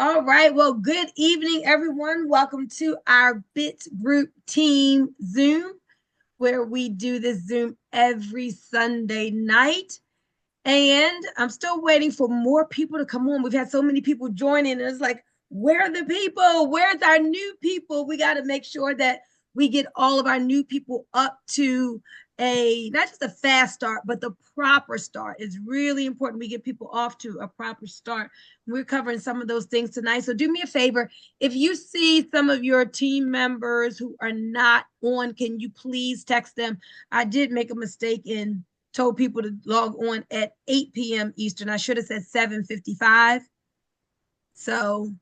All right. Well, good evening, everyone. Welcome to our Bit Group Team Zoom, where we do this Zoom every Sunday night. And I'm still waiting for more people to come on. We've had so many people joining, and it's like, where are the people? Where's our new people? We got to make sure that we get all of our new people up to a not just a fast start, but the proper start. It's really important we get people off to a proper start. We're covering some of those things tonight. So do me a favor. If you see some of your team members who are not on, can you please text them? I did make a mistake in told people to log on at 8 p.m. Eastern. I should have said 7:55. So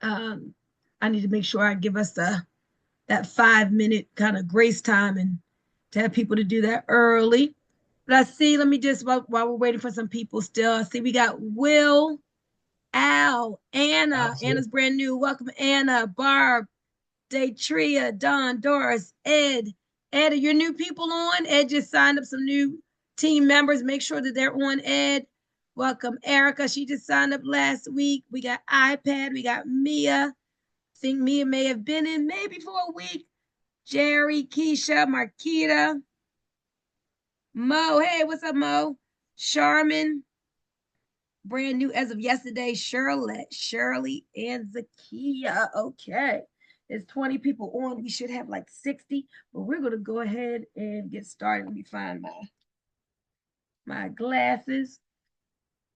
I need to make sure I give us that 5 minute kind of grace time and to have people to do that early. But I see, let me just, while we're waiting for some people still, I see we got Will, Al, Anna. Anna's brand new. Welcome, Anna, Barb, Daytria, Don, Doris, Ed. Ed, are your new people on? Ed just signed up some new team members. Make sure that they're on, Ed. Welcome, Erica. She just signed up last week. We got iPad. We got Mia. I think Mia may have been in maybe for a week. Jerry, Keisha, Marquita, Mo. Hey, what's up, Mo? Charmin. Brand new as of yesterday. Shirley, and Zakia. Okay. There's 20 people on. We should have like 60, but we're going to go ahead and get started. Let me find my glasses.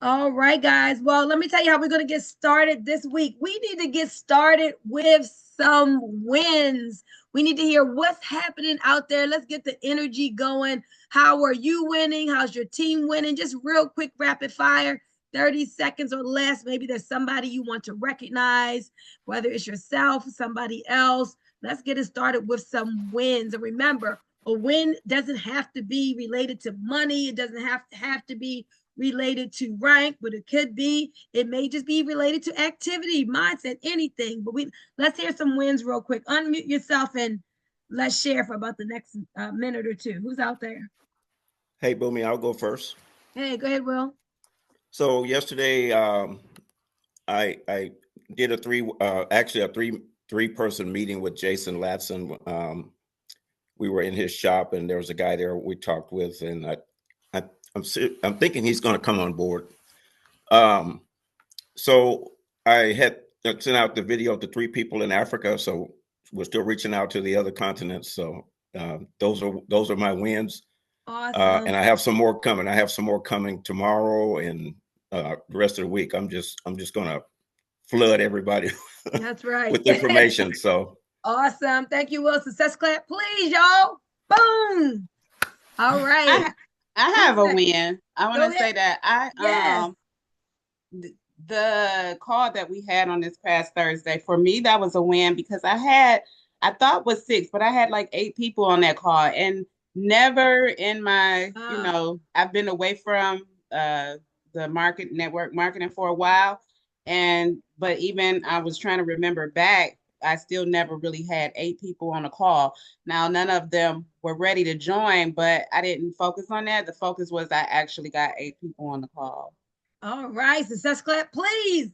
All right, guys. Well, let me tell you how we're going to get started this week. We need to get started with some wins. We need to hear what's happening out there. Let's get the energy going. How are you winning? How's your team winning? Just real quick, rapid fire. 30 seconds or less. Maybe there's somebody you want to recognize, whether it's yourself, somebody else. Let's get it started with some wins. And remember, a win doesn't have to be related to money. It doesn't have to be related to rank, but it could be. It may just be related to activity, mindset, anything. But let's hear some wins real quick. Unmute yourself and let's share for about the next minute or two. Who's out there? Hey, Boomy, I'll go first. Hey, go ahead, Will. So yesterday, I did a three person meeting with Jason Latson. We were in his shop, and there was a guy there we talked with, and I'm thinking he's going to come on board. So I had sent out the video to 3 people in Africa. So we're still reaching out to the other continents. So those are my wins. Awesome. And I have some more coming. I have some more coming tomorrow and the rest of the week. I'm just going to flood everybody. That's right. with information. So awesome. Thank you, Will. Success clap, please, y'all. Boom. All right. I have a win. I want to say that the call that we had on this past Thursday, for me, that was a win because I thought it was 6, but I had like 8 people on that call, and never in my, I've been away from the network marketing for a while. But even I was trying to remember back, I still never really had 8 people on a call. Now, none of them were ready to join, but I didn't focus on that. The focus was I actually got 8 people on the call. All right. Success clap, please.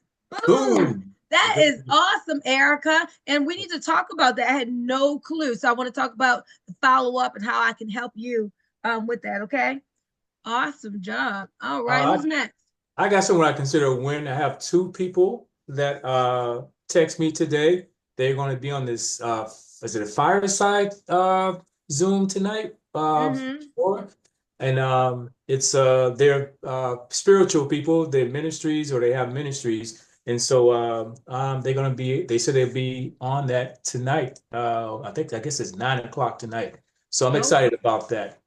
Boom. That is awesome, Erica. And we need to talk about that. I had no clue. So I want to talk about the follow-up and how I can help you with that. Okay. Awesome job. All right. Who's next? I got someone I consider a win. I have 2 people that text me today. They're going to be on this, is it a fireside Zoom tonight? And it's they're spiritual people, they're ministries or they have ministries. And so they're going to be, they said they'll be on that tonight. I guess it's 9:00 tonight. So I'm excited about that.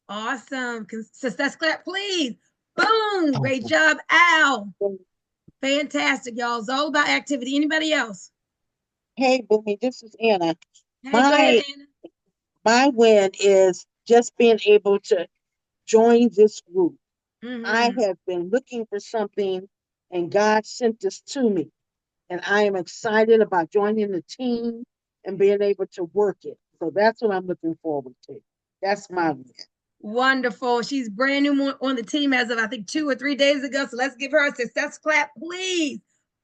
Awesome. Success clap, please. Boom. Great job, Al. Fantastic, y'all. It's all about activity. Anybody else? Hey, Boomy, this is Anna. Hey, go ahead, Anna. My win is just being able to join this group. I have been looking for something, and God sent this to me. And I am excited about joining the team and being able to work it. So that's what I'm looking forward to. That's my win. Wonderful. She's brand new on the team as of, I think, 2 or 3 days ago. So let's give her a success clap, please.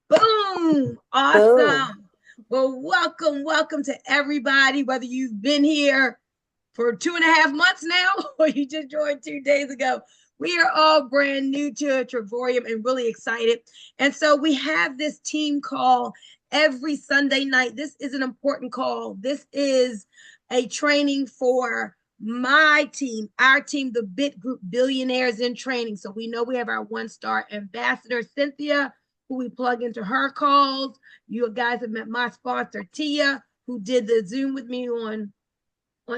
Boom. Awesome. Well, welcome to everybody, whether you've been here for 2.5 months now or you just joined 2 days ago. We are all brand new to Trevorium and really excited. And so we have this team call every Sunday night. This is an important call. This is a training for my team, our team, the BIT Group, Billionaires in Training. So we know we have our 1-star ambassador, Cynthia, who we plug into her calls. You guys have met my sponsor, Tia, who did the Zoom with me on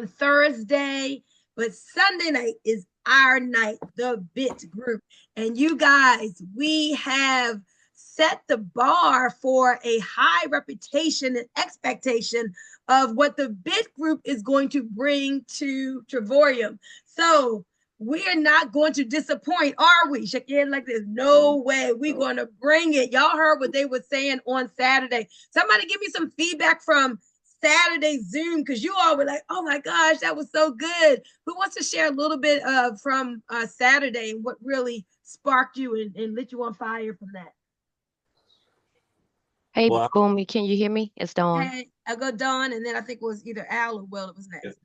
Thursday. But Sunday night is our night, the BIT Group. And you guys, we have set the bar for a high reputation and expectation of what the BIT Group is going to bring to Trevorium. So we are not going to disappoint, are we? Shake your head like this. No way. We're going to bring it. Y'all heard what they were saying on Saturday. Somebody give me some feedback from Saturday Zoom, because you all were like, oh my gosh, that was so good. Who wants to share a little bit from Saturday and what really sparked you and lit you on fire from that? Hey, Boomy, can you hear me? It's Dawn. Hey, I'll go Dawn, and then I think it was either Al or Will. It was next.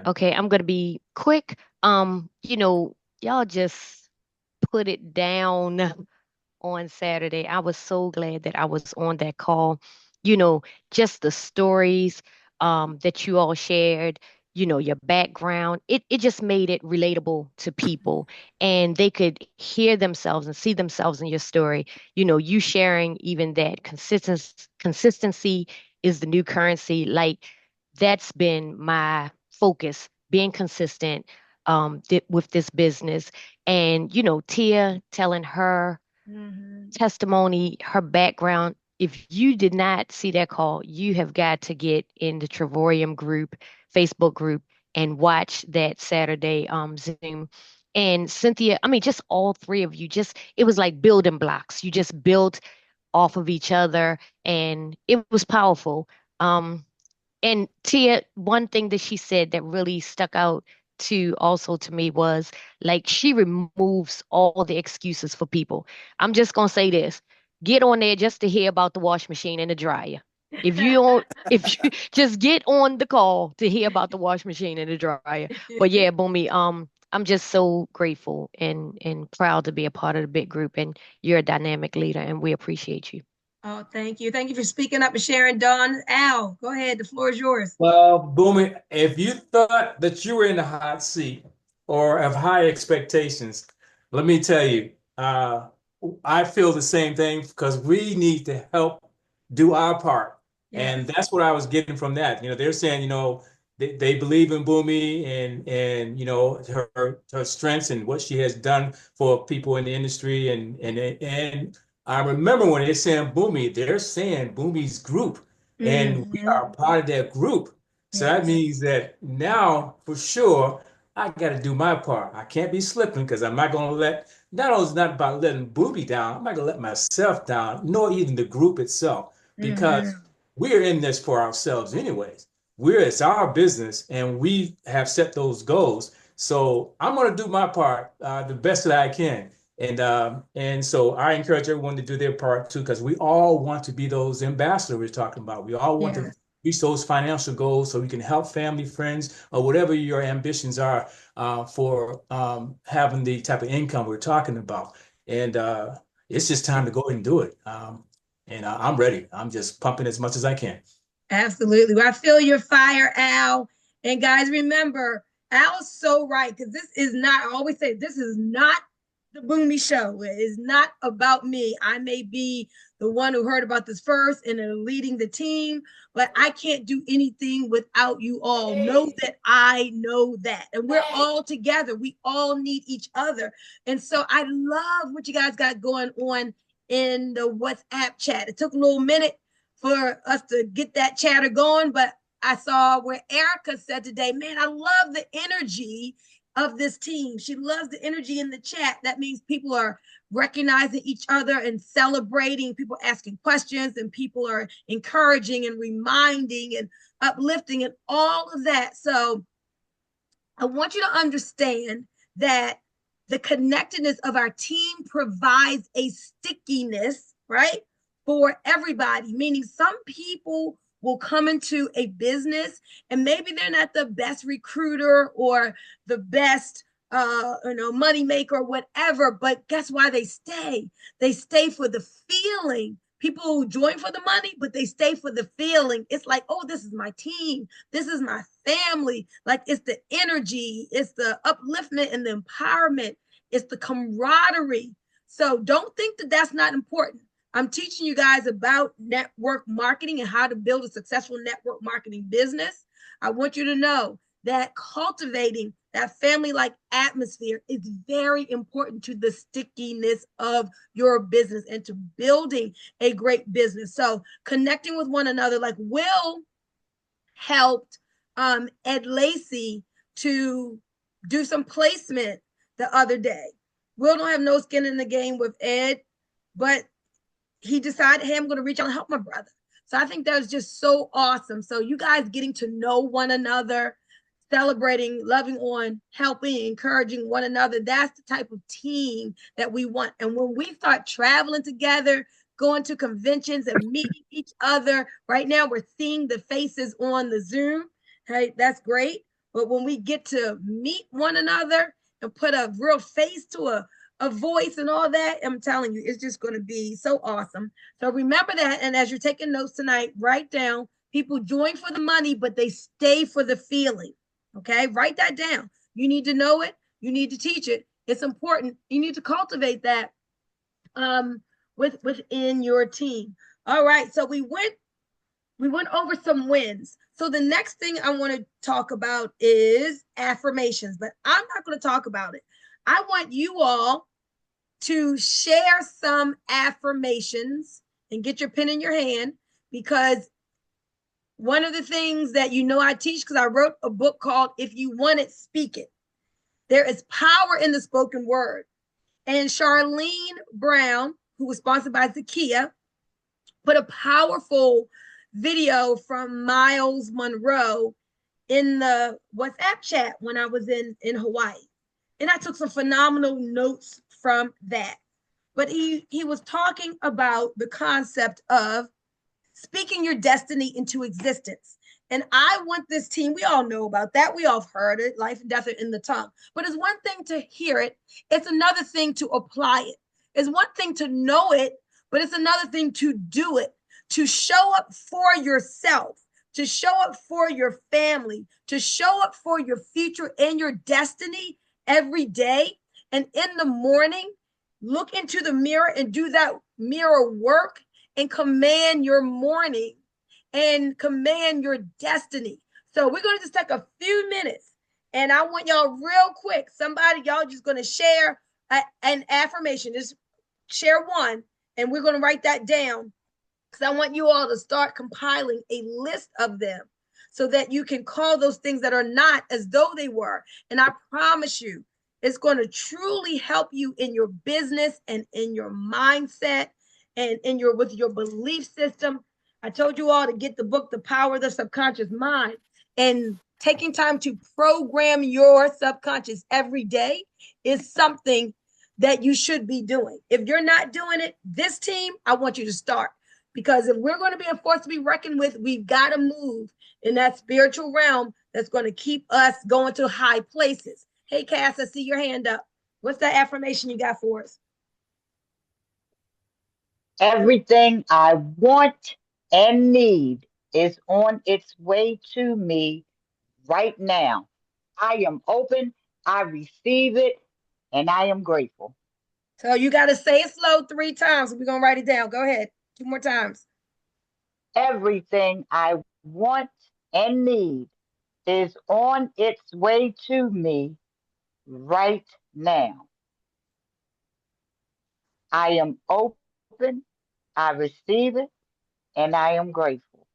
Okay, I'm gonna be quick. Y'all just put it down on Saturday. I was so glad that I was on that call. Just the stories that you all shared, your background. It just made it relatable to people, and they could hear themselves and see themselves in your story. You sharing even that consistency is the new currency. Like, that's been my focus, being consistent with this business. And, Tia telling her testimony, her background. If you did not see that call, you have got to get in the Trevorium group, Facebook group, and watch that Saturday Zoom. And Cynthia, I mean, just all three of you, it was like building blocks. You just built off of each other, and it was powerful. And Tia, one thing that she said that really stuck out to me was, like, she removes all the excuses for people. I'm just gonna say this: get on there just to hear about the wash machine and the dryer. If you just get on the call to hear about the wash machine and the dryer. But yeah, Boomy, I'm just so grateful and proud to be a part of the big group, and you're a dynamic leader, and we appreciate you. Oh, thank you. Thank you for speaking up and sharing, Dawn. Al, go ahead. The floor is yours. Well, Boomy, if you thought that you were in the hot seat or have high expectations, let me tell you, I feel the same thing, because we need to help do our part. Yes. And that's what I was getting from that. They're saying, they believe in Boomy and her strengths and what she has done for people in the industry. And I remember when they're saying Boomy, they're saying Boomy's group. And we are part of that group. So that means that now, for sure, I got to do my part. I can't be slipping, because I'm not going to not only is not about letting Boomy down, I'm not going to let myself down, nor even the group itself, because we're in this for ourselves anyways. It's our business, and we have set those goals. So I'm going to do my part the best that I can. And so I encourage everyone to do their part too, because we all want to be those ambassadors we're talking about. We all want to reach those financial goals so we can help family, friends, or whatever your ambitions are for having the type of income we're talking about. And it's just time to go ahead and do it. And I'm ready. I'm just pumping as much as I can. Absolutely. Well, I feel your fire, Al. And guys, remember, Al's so right, because this is not, I always say, this is not the Boomy Show. It is not about me. I may be the one who heard about this first and leading the team, but I can't do anything without you all. Know that I know that. And we're all together. We all need each other. And so I love what you guys got going on in the WhatsApp chat. It took a little minute for us to get that chatter going, but I saw where Erica said today, man, I love the energy of this team. She loves the energy in the chat. That means people are recognizing each other and celebrating, people asking questions, and people are encouraging and reminding and uplifting and all of that. So I want you to understand that the connectedness of our team provides a stickiness, right, for everybody, meaning some people will come into a business and maybe they're not the best recruiter or the best money maker or whatever, but guess why they stay? They stay for the feeling. People who join for the money, but they stay for the feeling. It's like, oh, this is my team. This is my family. Like, it's the energy, it's the upliftment and the empowerment, it's the camaraderie. So don't think that that's not important. I'm teaching you guys about network marketing and how to build a successful network marketing business. I want you to know that cultivating that family-like atmosphere is very important to the stickiness of your business and to building a great business. So connecting with one another, like Will helped Ed Lacey to do some placement the other day. Will don't have no skin in the game with Ed, but he decided, hey, I'm going to reach out and help my brother. So I think that was just so awesome. So you guys getting to know one another, celebrating, loving on, helping, encouraging one another. That's the type of team that we want. And when we start traveling together, going to conventions and meeting each other, right now we're seeing the faces on the Zoom. Hey, that's great. But when we get to meet one another and put a real face to a voice and all that, I'm telling you, it's just going to be so awesome. So remember that. And as you're taking notes tonight, write down, people join for the money, but they stay for the feeling. Okay, write that down. You need to know it. You need to teach it. It's important. You need to cultivate that within your team. All right, so we went over some wins. So the next thing I want to talk about is affirmations, but I'm not going to talk about it. I want you all to share some affirmations and get your pen in your hand, because one of the things that I teach, because I wrote a book called If You Want It, Speak It. There is power in the spoken word. And Charlene Brown, who was sponsored by Zakia, put a powerful video from Miles Monroe in the WhatsApp chat when I was in Hawaii. And I took some phenomenal notes from that. But he was talking about the concept of speaking your destiny into existence. And I want this team, we all know about that. We all have heard it, life and death are in the tongue. But it's one thing to hear it. It's another thing to apply it. It's one thing to know it, but it's another thing to do it, to show up for yourself, to show up for your family, to show up for your future and your destiny every day. And in the morning, look into the mirror and do that mirror work and command your morning and command your destiny. So we're going to just take a few minutes, and I want y'all real quick, y'all just going to share an affirmation. Just share one, and we're going to write that down, because I want you all to start compiling a list of them so that you can call those things that are not as though they were. And I promise you, it's going to truly help you in your business and in your mindset and with your belief system. I told you all to get the book, The Power of the Subconscious Mind, and taking time to program your subconscious every day is something that you should be doing. If you're not doing it, this team, I want you to start. Because if we're going to be a force to be reckoned with, we've got to move in that spiritual realm that's going to keep us going to high places. Hey, Cass, I see your hand up. What's that affirmation you got for us? Everything I want and need is on its way to me right now. I am open, I receive it, and I am grateful. So you got to say it slow 3 times. We're going to write it down. Go ahead. 2 more times. Everything I want and need is on its way to me right now. I am open, I receive it, and I am grateful.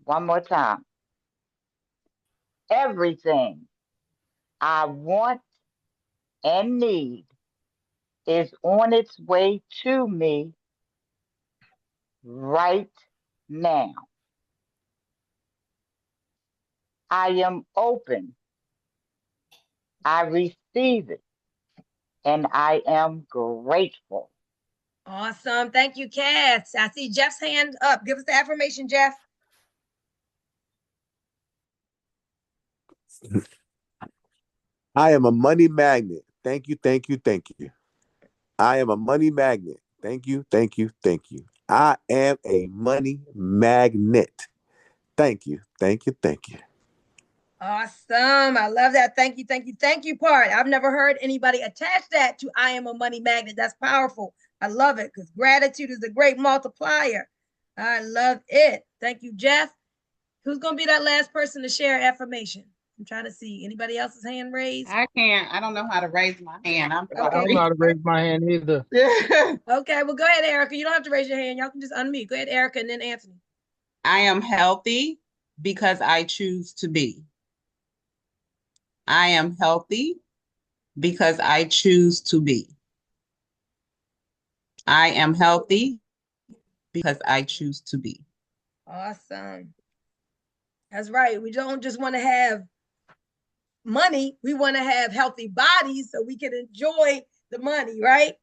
One more time. Everything I want and need is on its way to me right now. I am open, I receive it, and I am grateful. Awesome. Thank you, Cass. I see Jeff's hand up. Give us the affirmation, Jeff. I am a money magnet. Thank you, thank you, thank you. I am a money magnet. Thank you, thank you, thank you. I am a money magnet. Thank you, thank you, thank you. Awesome. I love that. Thank you, thank you, thank you part. I've never heard anybody attach that to I am a money magnet. That's powerful. I love it because gratitude is a great multiplier. I love it. Thank you, Jeff. Who's going to be that last person to share affirmation? I'm trying to see. Anybody else's hand raised? I can't. I don't know how to raise my hand. I'm I don't know how to raise my hand either. Okay, well, go ahead, Erica. You don't have to raise your hand. Y'all can just unmute. Go ahead, Erica, and then Anthony. I am healthy because I choose to be. I am healthy because I choose to be. I am healthy because I choose to be. Awesome. That's right. We don't just want to have money. We want to have healthy bodies so we can enjoy the money, right?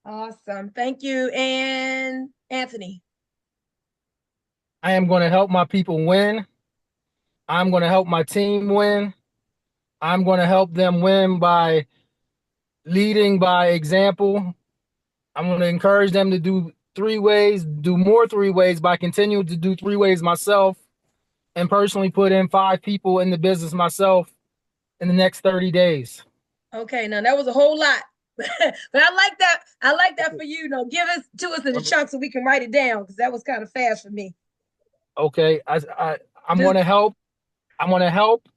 Awesome. Thank you. And Anthony. I am going to help my people win. I'm going to help my team win. I'm going to help them win by leading by example. I'm going to encourage them to do 3 ways, do more 3 ways by continuing to do 3 ways myself, and personally put in 5 people in the business myself in the next 30 days. Okay, now that was a whole lot. But I like that. I like that for you. No, give us to us in the chunk so we can write it down because that was kind of fast for me. Okay, I'm going to help. I'm going to help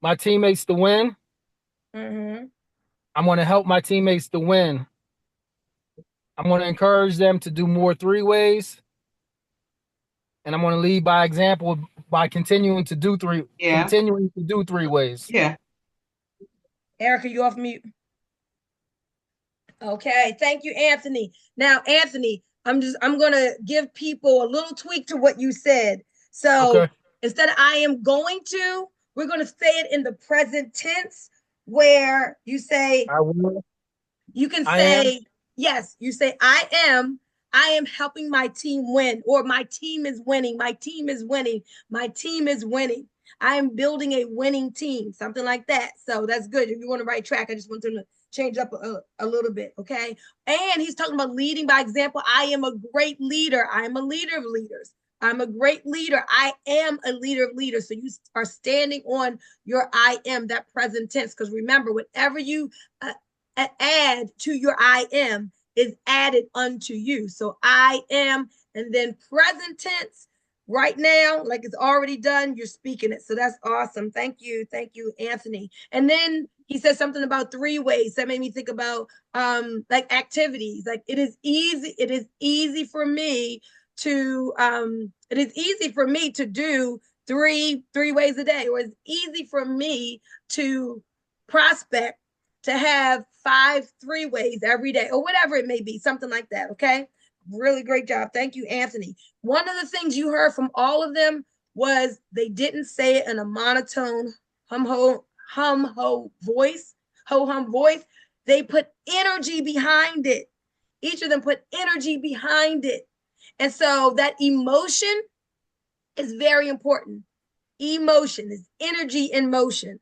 my teammates to win. Mm-hmm. I'm going to help my teammates to win. I'm going to encourage them to do more 3 ways. And I'm going to lead by example by continuing to do 3 ways. Yeah. Erica, you off mute. Okay, thank you, Anthony. Now, Anthony, I'm going to give people a little tweak to what you said. So instead of I am going to, we're going to say it in the present tense where you say, I will. You can say, yes, you say, I am helping my team win, or my team is winning. My team is winning. My team is winning. I am building a winning team, something like that. So that's good. If you want to write track, I just want them to change up a little bit. Okay. And he's talking about leading by example. I am a great leader. I am a leader of leaders. I'm a great leader. I am a leader of leaders. So you are standing on your I am, that present tense. Because remember, whenever you add to your I am is added unto you. So I am, and then present tense right now, like it's already done, you're speaking it. So that's awesome. Thank you, Anthony. And then he said something about 3 ways that made me think about like activities. Like it is easy for me to do three ways a day, or it's easy for me to prospect to have 5 3 ways every day, or whatever it may be, something like that. Okay. Really great job. Thank you, Anthony. One of the things you heard from all of them was they didn't say it in a monotone hum voice. They put energy behind it. Each of them put energy behind it. And so that emotion is very important. Emotion is energy in motion.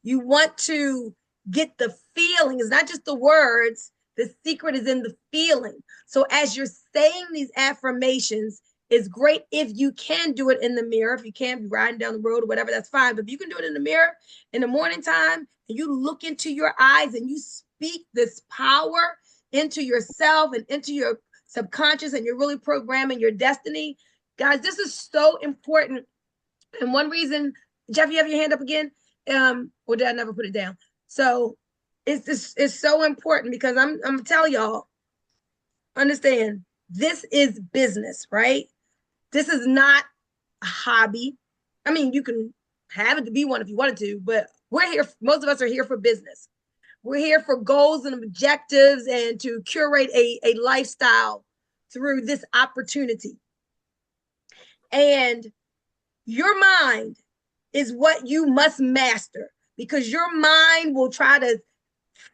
You want to get the feeling. It's not just the words. The secret is in the feeling. So as you're saying these affirmations, it's great if you can do it in the mirror. If you can't be riding down the road or whatever, that's fine. But if you can do it in the mirror in the morning time, and you look into your eyes and you speak this power into yourself and into your subconscious, and you're really programming your destiny. Guys, this is so important. And one reason, Jeff, you have your hand up again? Or did I never put it down? So it's so important because I'm gonna tell y'all, understand, this is business, right? This is not a hobby. I mean, you can have it to be one if you wanted to, but we're here, most of us are here for business. We're here for goals and objectives and to curate a lifestyle through this opportunity. And your mind is what you must master, because your mind will try to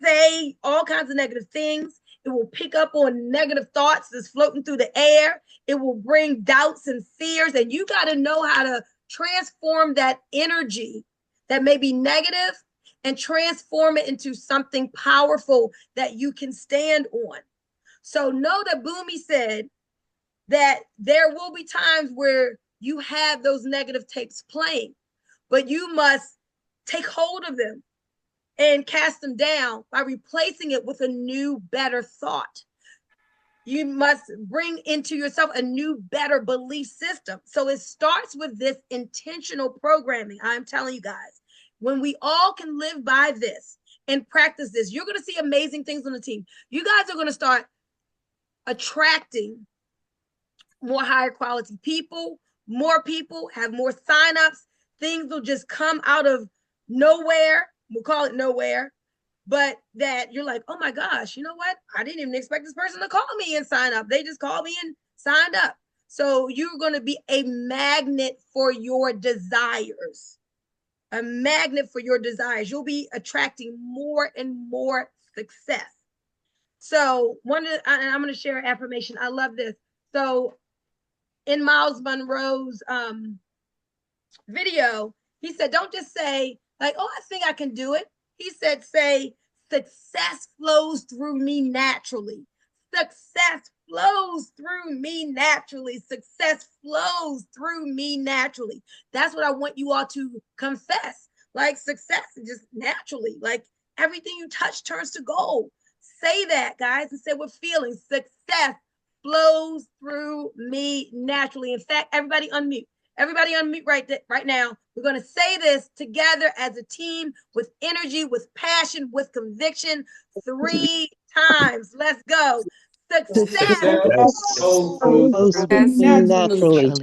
say all kinds of negative things. It will pick up on negative thoughts that's floating through the air. It will bring doubts and fears. And you got to know how to transform that energy that may be negative and transform it into something powerful that you can stand on. So know that Boomy said that there will be times where you have those negative tapes playing, but you must take hold of them and cast them down by replacing it with a new, better thought. You must bring into yourself a new, better belief system. So it starts with this intentional programming. I'm telling you guys, when we all can live by this and practice this, you're going to see amazing things on the team. You guys are going to start attracting more higher quality people, more people, have more signups. Things will just come out of nowhere. We'll call it nowhere. But that you're like, oh my gosh, you know what? I didn't even expect this person to call me and sign up. They just called me and signed up. So you're going to be a magnet for your desires. A magnet for your desires. You'll be attracting more and more success. So I'm going to share an affirmation. I love this. So in Miles Monroe's video, he said, don't just say like, oh, I think I can do it. He said, say, success flows through me naturally. Success flows through me naturally. Success flows through me naturally. That's what I want you all to confess. Like success just naturally, like everything you touch turns to gold. Say that, guys, and say with feelings, success flows through me naturally. In fact, everybody unmute. Everybody unmute right now. We're going to say this together as a team with energy, with passion, with conviction 3 times. Let's go. Success Flows through me naturally.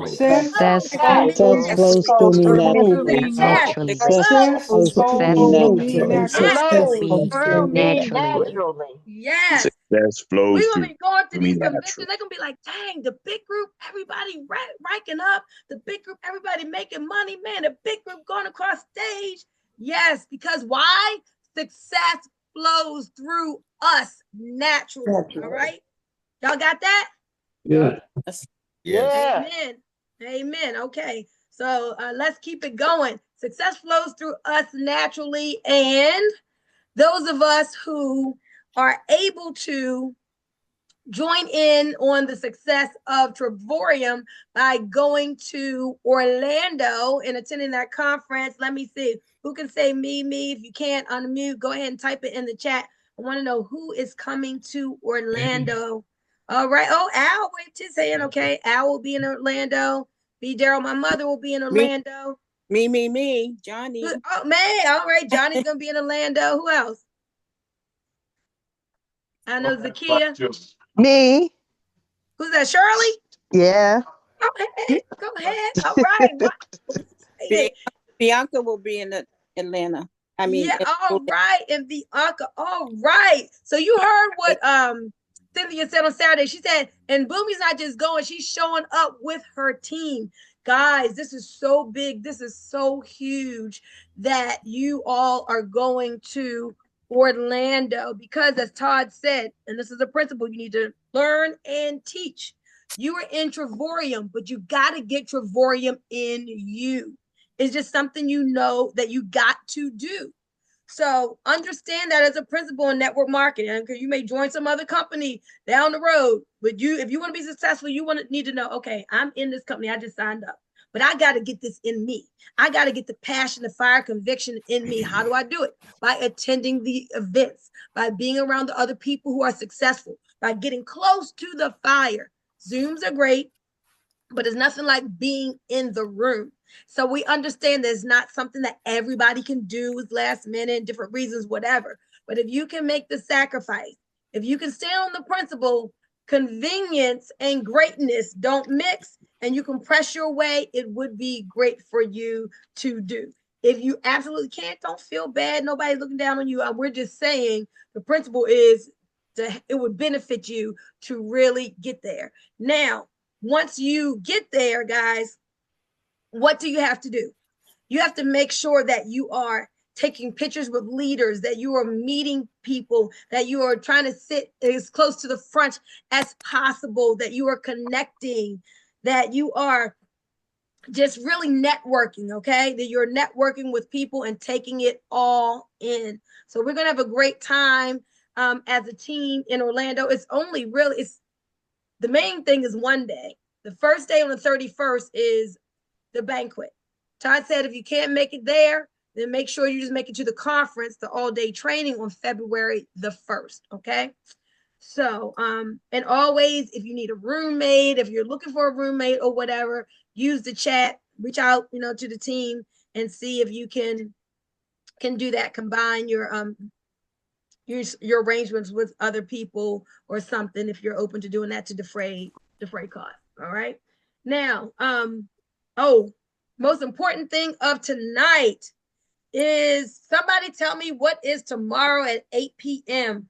Success Success flows through me naturally. Yes. naturally. Success flows through me naturally. Flows through me Through me naturally. naturally. Yes. Success flows We're going to through be going through me these convictions. naturally. They're going to be like, dang, the big group, everybody ranking up. The big group, everybody making money. Man, the big group going across stage. Yes, because why? Success flows through us naturally. All right? Y'all got that? Yeah. Yes. Yeah. Amen. Amen. Okay. So let's keep it going. Success flows through us naturally. And those of us who are able to join in on the success of Trevorium by going to Orlando and attending that conference. Let me see. Who can say me? If you can't unmute, go ahead and type it in the chat. I want to know who is coming to Orlando. All right. Oh, Al waved his hand. Okay. Al will be in Orlando. B. Daryl, my mother will be in Orlando. Me, Johnny. Oh, man. All right. Johnny's going to be in Orlando. Who else? I know Zakia. Me? Who's that? Shirley? Yeah. Okay, go ahead. All right. What? Bianca will be in Atlanta. Yeah, all right. And Bianca, all right. So you heard what Cynthia said on Saturday. She said, and Boomy's not just going, she's showing up with her team. Guys, this is so big. This is so huge that you all are going to Orlando because, as Todd said, and this is a principle you need to learn and teach. You are in Trevorium, but you got to get Trevorium in you. It's just something you know that you got to do. So understand that as a principle in network marketing, because you may join some other company down the road, but if you want to be successful, you need to know, okay, I'm in this company, I just signed up, but I got to get this in me. I got to get the passion, the fire, conviction in me. How do I do it? By attending the events, by being around the other people who are successful, by getting close to the fire. Zooms are great, but it's nothing like being in the room. So we understand there's not something that everybody can do with last minute, different reasons, whatever. But if you can make the sacrifice, if you can stand on the principle, convenience and greatness don't mix, and you can press your way, it would be great for you to do. If you absolutely can't, don't feel bad. Nobody's looking down on you. We're just saying the principle is it would benefit you to really get there. Now, once you get there, guys, what do you have to do? You have to make sure that you are taking pictures with leaders, that you are meeting people, that you are trying to sit as close to the front as possible, that you are connecting, that you are just really networking, okay? That you're networking with people and taking it all in. So we're gonna have a great time as a team in Orlando. It's only really, it's the main thing is one day. The first day on the 31st is the banquet. Todd said if you can't make it there, then make sure you just make it to the conference, the all-day training on February the 1st, okay? So, and always, if you need a roommate, if you're looking for a roommate or whatever, use the chat, reach out, to the team and see if you can do that. Combine your arrangements with other people or something if you're open to doing that to defray costs. All right. Now, most important thing of tonight is somebody tell me what is tomorrow at 8 p.m.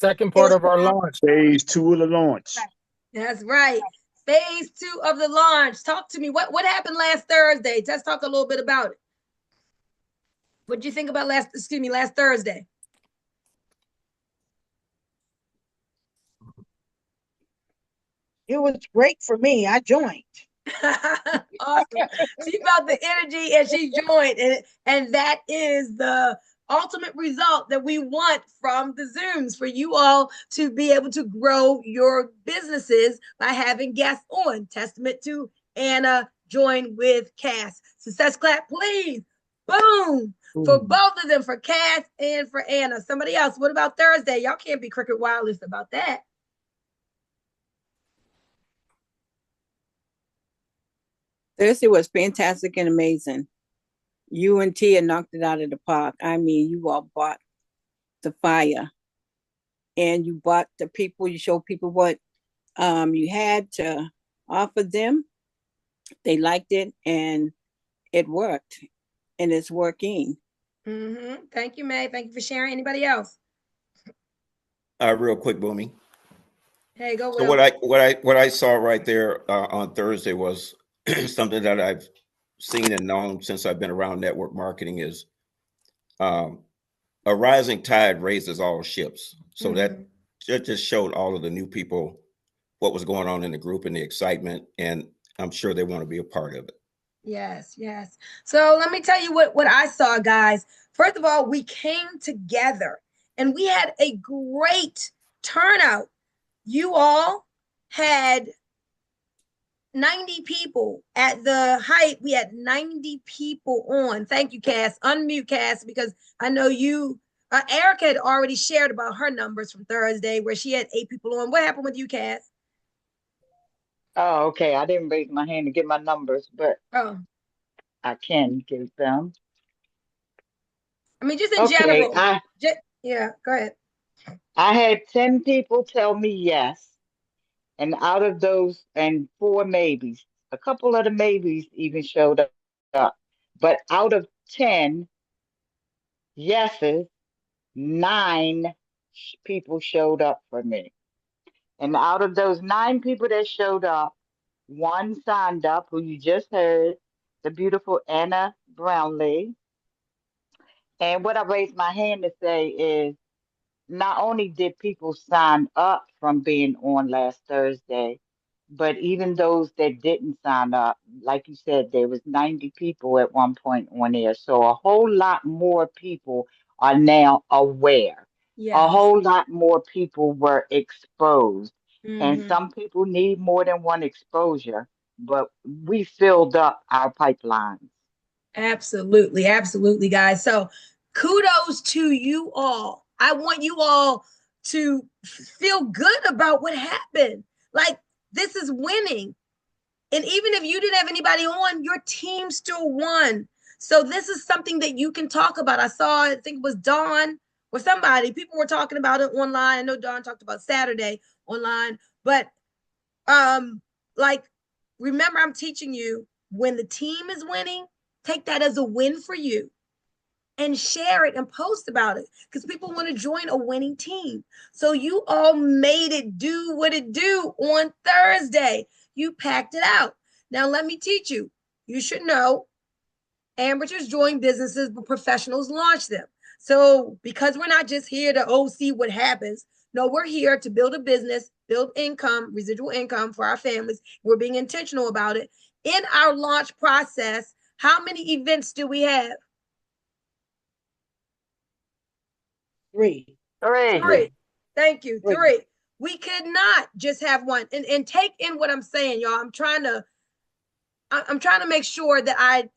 Second part of our launch. Phase 2 of the launch. That's right. Phase 2 of the launch. Talk to me. What happened last Thursday? Let's talk a little bit about it. What did you think about last Thursday? It was great for me. I joined. Awesome. She felt the energy and she joined, and that is the ultimate result that we want from the Zooms, for you all to be able to grow your businesses by having guests on. Testament to Anna join with Cass. Success clap, please. Boom. For both of them, for Cass and for Anna. Somebody else, what about Thursday? Y'all can't be Cricket Wireless about that. Thursday was fantastic and amazing. You and Tia knocked it out of the park. I mean, you all bought the fire, and you bought the people. You showed people what you had to offer them. They liked it, and it worked, and it's working. Mm-hmm. Thank you, May. Thank you for sharing. Anybody else? Real quick, Boomy. Hey, go. So Will. what I saw right there on Thursday was something that I've seen and known since I've been around network marketing is a rising tide raises all ships. So that just showed all of the new people what was going on in the group and the excitement, and I'm sure they want to be a part of it. Yes, yes. So let me tell you what I saw, guys. First of all, we came together and we had a great turnout. You all had 90 people at the height. We had 90 people on. Thank you, Cass. Unmute, Cass, because I know you, Erica had already shared about her numbers from Thursday where she had 8 people on. What happened with you, Cass? Oh, okay. I didn't raise my hand to get my numbers, but I can give them. I mean, just in Okay, general. Yeah, go ahead. I had 10 people tell me yes. And out of those, and 4 maybes, a couple of the maybes even showed up. But out of 10 yeses, 9 people showed up for me. And out of those 9 people that showed up, 1 signed up, who you just heard, the beautiful Anna Brownlee. And what I raised my hand to say is, not only did people sign up from being on last Thursday, but even those that didn't sign up, like you said, there was 90 people at one point on there. So a whole lot more people are now aware. Yes. A whole lot more people were exposed. And some people need more than one exposure, but we filled up our pipelines. Absolutely, absolutely, guys. So kudos to you all. I want you all to feel good about what happened. Like, this is winning. And even if you didn't have anybody on, your team still won. So this is something that you can talk about. I think it was Dawn or somebody, people were talking about it online. I know Dawn talked about Saturday online, but like, remember, I'm teaching you, when the team is winning, take that as a win for you and share it and post about it, because people want to join a winning team. So you all made it do what it do on Thursday. You packed it out. Now let me teach you. You should know Amateurs join businesses, but professionals launch them. So because we're not just here to see what happens, no, we're here to build a business, build income, residual income for our families. We're being intentional about it. In our launch process, how many events do we have? 3. Three. Thank you. 3. We could not just have one. And take in what I'm saying, y'all. I'm trying to make sure that I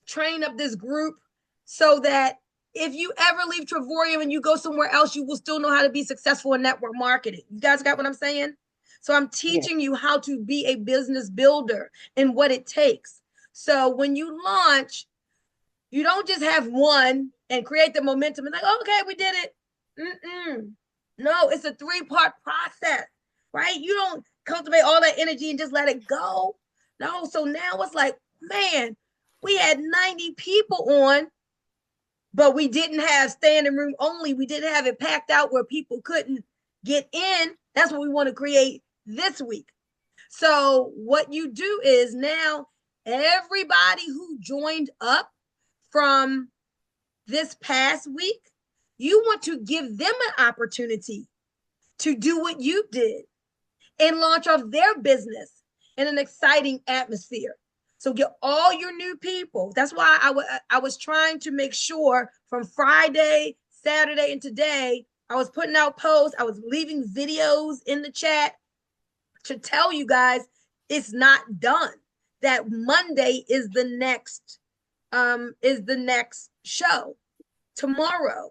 train up this group so that if you ever leave Trevorium and you go somewhere else, you will still know how to be successful in network marketing. You guys got what I'm saying? So I'm teaching you how to be a business builder and what it takes. So when you launch, you don't just have one and create the momentum and like, oh, okay, we did it. No, it's a 3-part process, right? You don't cultivate all that energy and just let it go. No, so now it's like, man, we had 90 people on, but we didn't have standing room only. We didn't have it packed out where people couldn't get in. That's what we want to create this week. So what you do is now everybody who joined up from this past week, you want to give them an opportunity to do what you did and launch off their business in an exciting atmosphere. So get all your new people. That's why I was trying to make sure from Friday, Saturday, and today, I was putting out posts. I was leaving videos in the chat to tell you guys it's not done. That Monday is the next show tomorrow.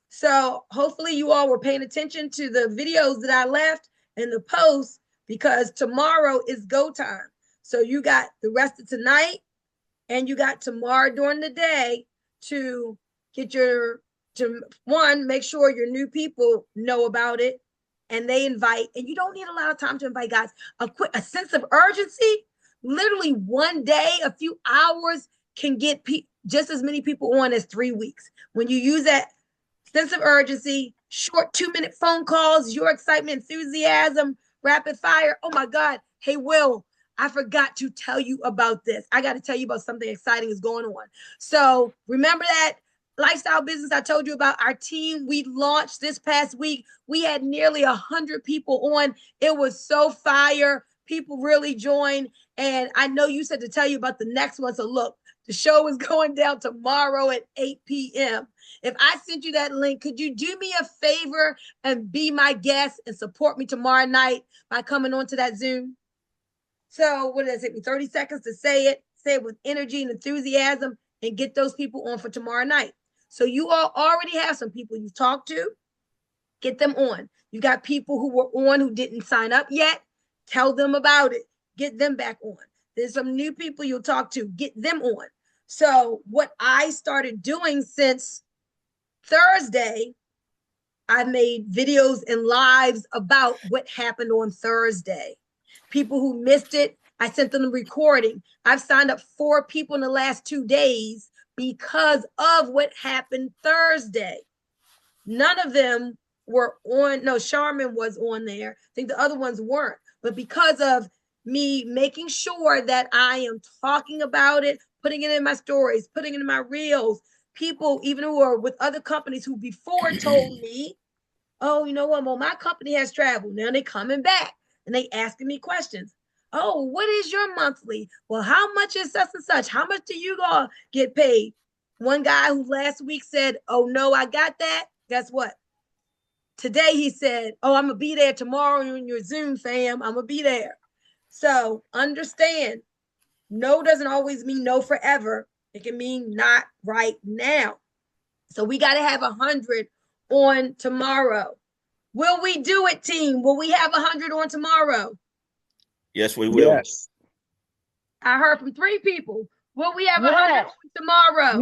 So hopefully you all were paying attention to the videos that I left and the posts, because tomorrow is go time. So you got the rest of tonight and you got tomorrow during the day to get make sure your new people know about it and they invite. And you don't need a lot of time to invite, guys. A sense of urgency, literally one day, a few hours can get just as many people on as 3 weeks. When you use that sense of urgency, short 2-minute phone calls, your excitement, enthusiasm, rapid fire. Oh my God. Hey, Will, I forgot to tell you about this. I got to tell you about something exciting is going on. So remember that lifestyle business I told you about, our team we launched this past week. We had nearly 100 people on. It was so fire. People really joined. And I know you said to tell you about the next one. So look, the show is going down tomorrow at 8 p.m. If I sent you that link, could you do me a favor and be my guest and support me tomorrow night by coming onto that Zoom? So what does it take me 30 seconds to say it with energy and enthusiasm and get those people on for tomorrow night. So you all already have some people you've talked to, get them on. You got people who were on who didn't sign up yet, tell them about it, get them back on. There's some new people you'll talk to, get them on. So what I started doing since Thursday, I made videos and lives about what happened on Thursday. People who missed it, I sent them a recording. I've signed up 4 people in the last 2 days because of what happened Thursday. None of them were on. No, Charmin was on there. I think the other ones weren't. But because of me making sure that I am talking about it, putting it in my stories, putting it in my reels, people even who are with other companies who before told me, oh, you know what? Well, my company has traveled. Now they coming back and they asking me questions. Oh, what is your monthly? Well, how much is such and such? How much do you all get paid? One guy who last week said, oh, no, I got that. Guess what? Today he said, oh, I'm going to be there tomorrow in your Zoom, fam. I'm going to be there. So understand, no doesn't always mean no forever. It can mean not right now. So we got to have 100 on tomorrow. Will we do it, team? Will we have 100 on tomorrow? Yes, we will. Yes. I heard from 3 people. Will we have 100 on tomorrow?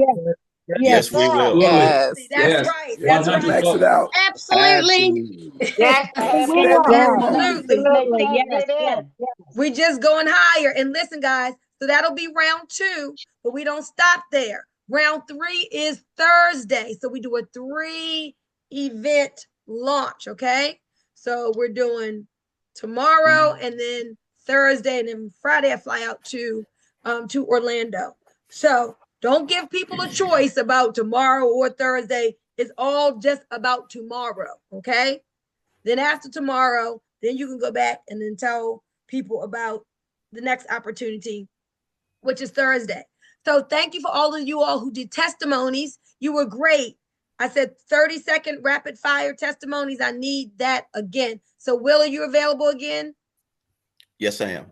Yes, we will. Yes. That's right. That's right. Max it out. Absolutely. Yes, We Tammy, will. Absolutely. let's Yes, get in. We just going higher. And listen, guys, so that'll be round 2, but we don't stop there. Round 3 is Thursday. So we do a 3 event launch. Okay. So we're doing tomorrow and then Thursday, and then Friday I fly out to Orlando. So Don't give people a choice about tomorrow or Thursday. It's all just about tomorrow, okay? Then after tomorrow, then you can go back and then tell people about the next opportunity, which is Thursday. So thank you for all of you all who did testimonies. You were great. I said 30-second rapid fire testimonies. I need that again. So Will, are you available again? Yes, I am.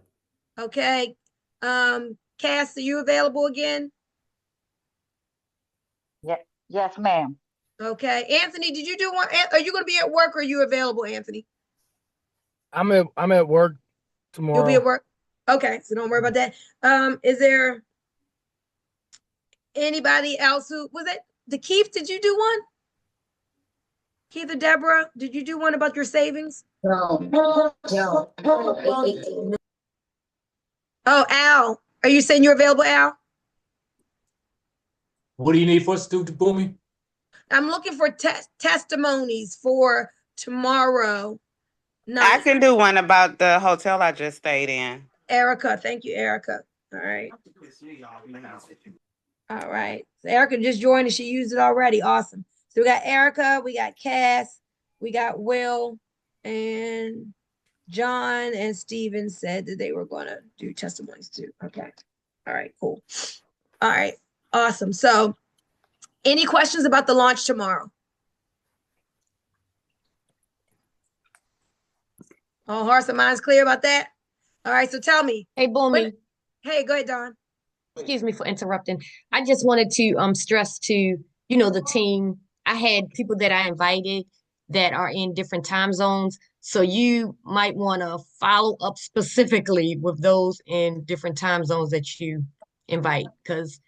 Okay. Cass, are you available again? Yes, ma'am. Okay. Anthony, did you do one? Are you going to be at work or are you available, Anthony? I'm at work tomorrow. You'll be at work? Okay, so don't worry about that. Is there anybody else who was it? The Keith, did you do one? Keith or Deborah, did you do one about your savings? No. Oh, Al, are you saying you're available, Al? What do you need for us to do, Boomy? I'm looking for testimonies for tomorrow night. I can do one about the hotel I just stayed in. Erica, thank you, Erica. All right. All right. So Erica just joined and she used it already. Awesome. So we got Erica, we got Cass, we got Will, and John and Steven said that they were going to do testimonies too. Okay. All right, cool. All right. Awesome. So any questions about the launch tomorrow? All hearts and minds clear about that? All right. So tell me. Hey, Boomy. Hey, go ahead, Dawn. Excuse me for interrupting. I just wanted to stress to, the team. I had people that I invited that are in different time zones. So you might want to follow up specifically with those in different time zones that you invite. Because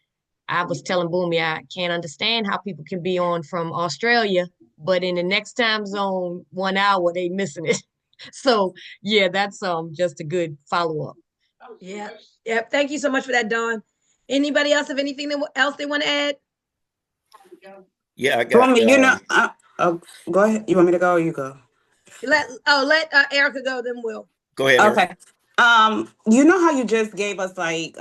I was telling Boomy I can't understand how people can be on from Australia, but in the next time zone, 1 hour, they missing it. So yeah, that's just a good follow up. Yeah. Yep. Thank you so much for that, Dawn. Anybody else have anything else they want to add? Yeah, I got. Go ahead. You want me to go or you go? Let Erica go, then we'll. Go ahead. Eric. Okay. You know how you just gave us like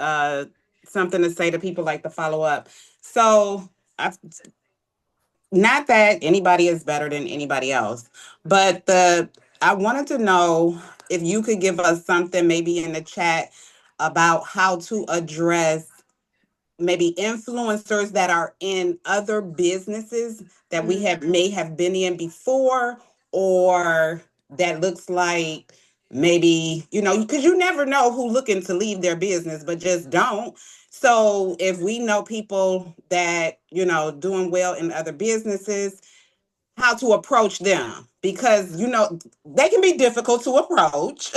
something to say to people, like the follow up. So not that anybody is better than anybody else, but I wanted to know if you could give us something maybe in the chat about how to address maybe influencers that are in other businesses that we may have been in before, or that looks like maybe, because you never know who looking to leave their business but just don't. So if we know people that doing well in other businesses, how to approach them, because they can be difficult to approach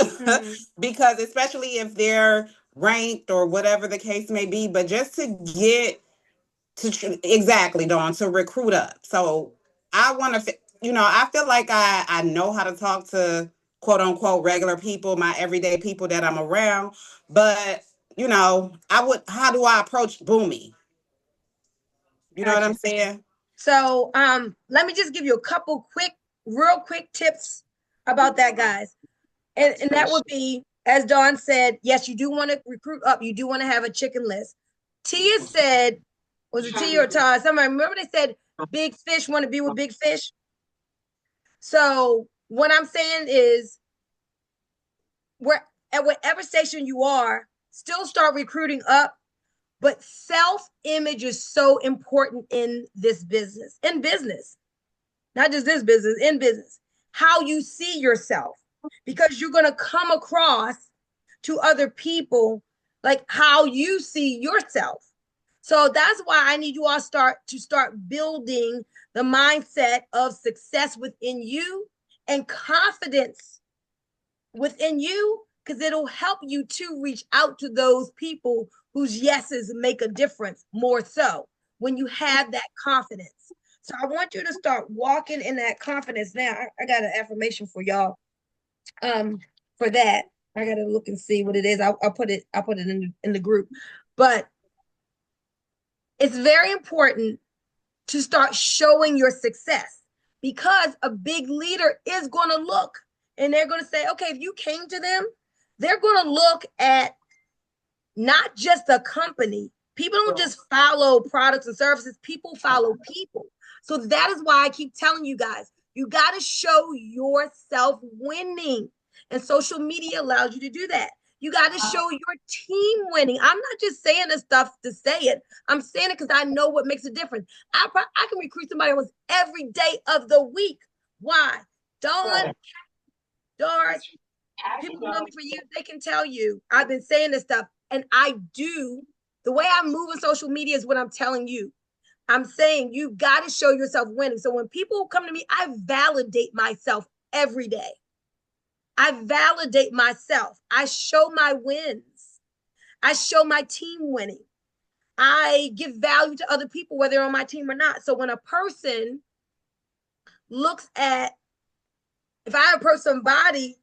because especially if they're ranked or whatever the case may be, but just to get to exactly, Dawn, to recruit up. So I want to I feel like I know how to talk to quote unquote regular people, my everyday people that I'm around, but how do I approach Boomy? You know what I'm saying? So let me just give you a couple real quick tips about that, guys. And that would be, as Dawn said, yes, you do want to recruit up. You do want to have a chicken list. Tia said, was it Tia or Todd? Somebody, remember they said big fish want to be with big fish? So what I'm saying is, at whatever station you are, still start recruiting up. But self-image is so important in this business, not just this business, in business, how you see yourself, because you're going to come across to other people like how you see yourself. So that's why I need you all to start building the mindset of success within you and confidence within you, because it'll help you to reach out to those people whose yeses make a difference more so when you have that confidence. So I want you to start walking in that confidence now. I got an affirmation for y'all. For that, I gotta look and see what it is. I'll put it in the group. But it's very important to start showing your success, because a big leader is going to look and they're going to say, okay, if you came to them, they're going to look at not just a company, People don't just follow products and services. People follow people. So that is why I keep telling you guys, you got to show yourself winning. And social media allows you to do that. You got to show your team winning. I'm not just saying this stuff to say it. I'm saying it because I know what makes a difference. I can recruit somebody else every day of the week. Why? Dawn, Doris, people know me for years. They can tell you I've been saying this stuff, and I do. The way I move in social media is what I'm telling you. I'm saying you got to show yourself winning. So when people come to me, I validate myself every day. I validate myself. I show my wins. I show my team winning. I give value to other people, whether they're on my team or not. So when a person looks at, if I approach somebody,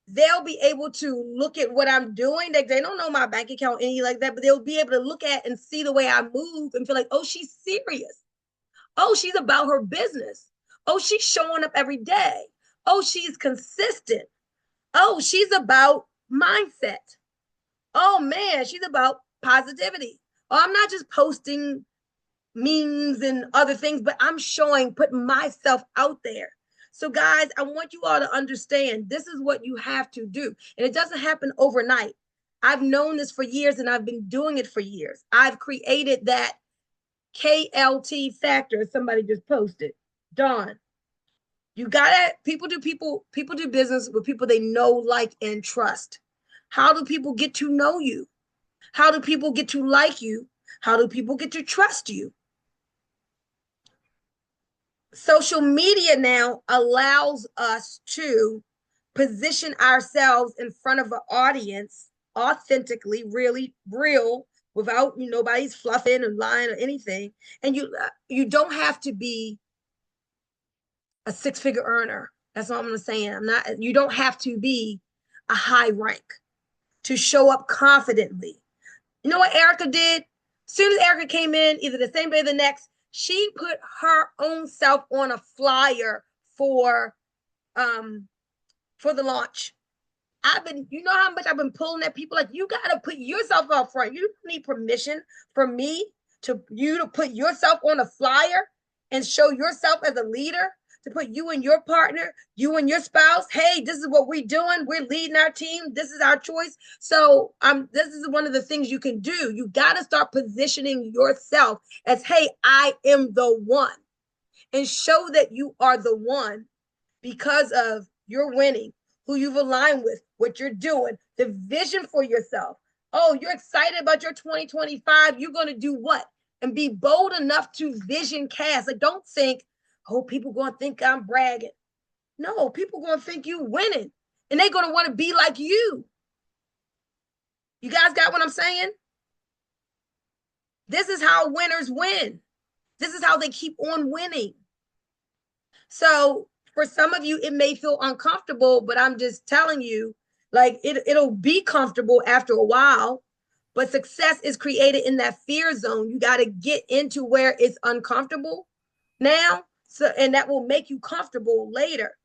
they'll be able to look at what I'm doing. They don't know my bank account, any like that, but they'll be able to look at and see the way I move and feel like, oh, she's serious. Oh, she's about her business. Oh, she's showing up every day. Oh, she's consistent. Oh, she's about mindset. Oh man, she's about positivity. Oh, I'm not just posting memes and other things, but I'm putting myself out there. So guys, I want you all to understand this is what you have to do. And it doesn't happen overnight. I've known this for years and I've been doing it for years. I've created that KLT factor. Somebody just posted. Dawn, you gotta, people do business with people they know, like, and trust. How do people get to know you? How do people get to like you? How do people get to trust you? Social media now allows us to position ourselves in front of an audience authentically, really real, without nobody's fluffing and lying or anything. And you don't have to be a six-figure earner. That's all I'm gonna say. You don't have to be a high rank to show up confidently. You know what Erica did? As soon as Erica came in, either the same day or the next, she put her own self on a flyer for the launch. You know how much I've been pulling at people, like, you gotta put yourself up front. You don't need permission from me to put yourself on a flyer and show yourself as a leader, to put you and your partner, you and your spouse, hey, this is what we're doing. We're leading our team. This is our choice. So this is one of the things you can do. You got to start positioning yourself as, hey, I am the one, and show that you are the one because of your winning, who you've aligned with, what you're doing, the vision for yourself. Oh, you're excited about your 2025. You're going to do what? And be bold enough to vision cast. Like, don't think, oh, people going to think I'm bragging. No, people going to think you winning, and they're going to want to be like you. You guys got what I'm saying? This is how winners win. This is how they keep on winning. So for some of you, it may feel uncomfortable, but I'm just telling you, like, it'll be comfortable after a while, but success is created in that fear zone. You got to get into where it's uncomfortable now. So, and that will make you comfortable later.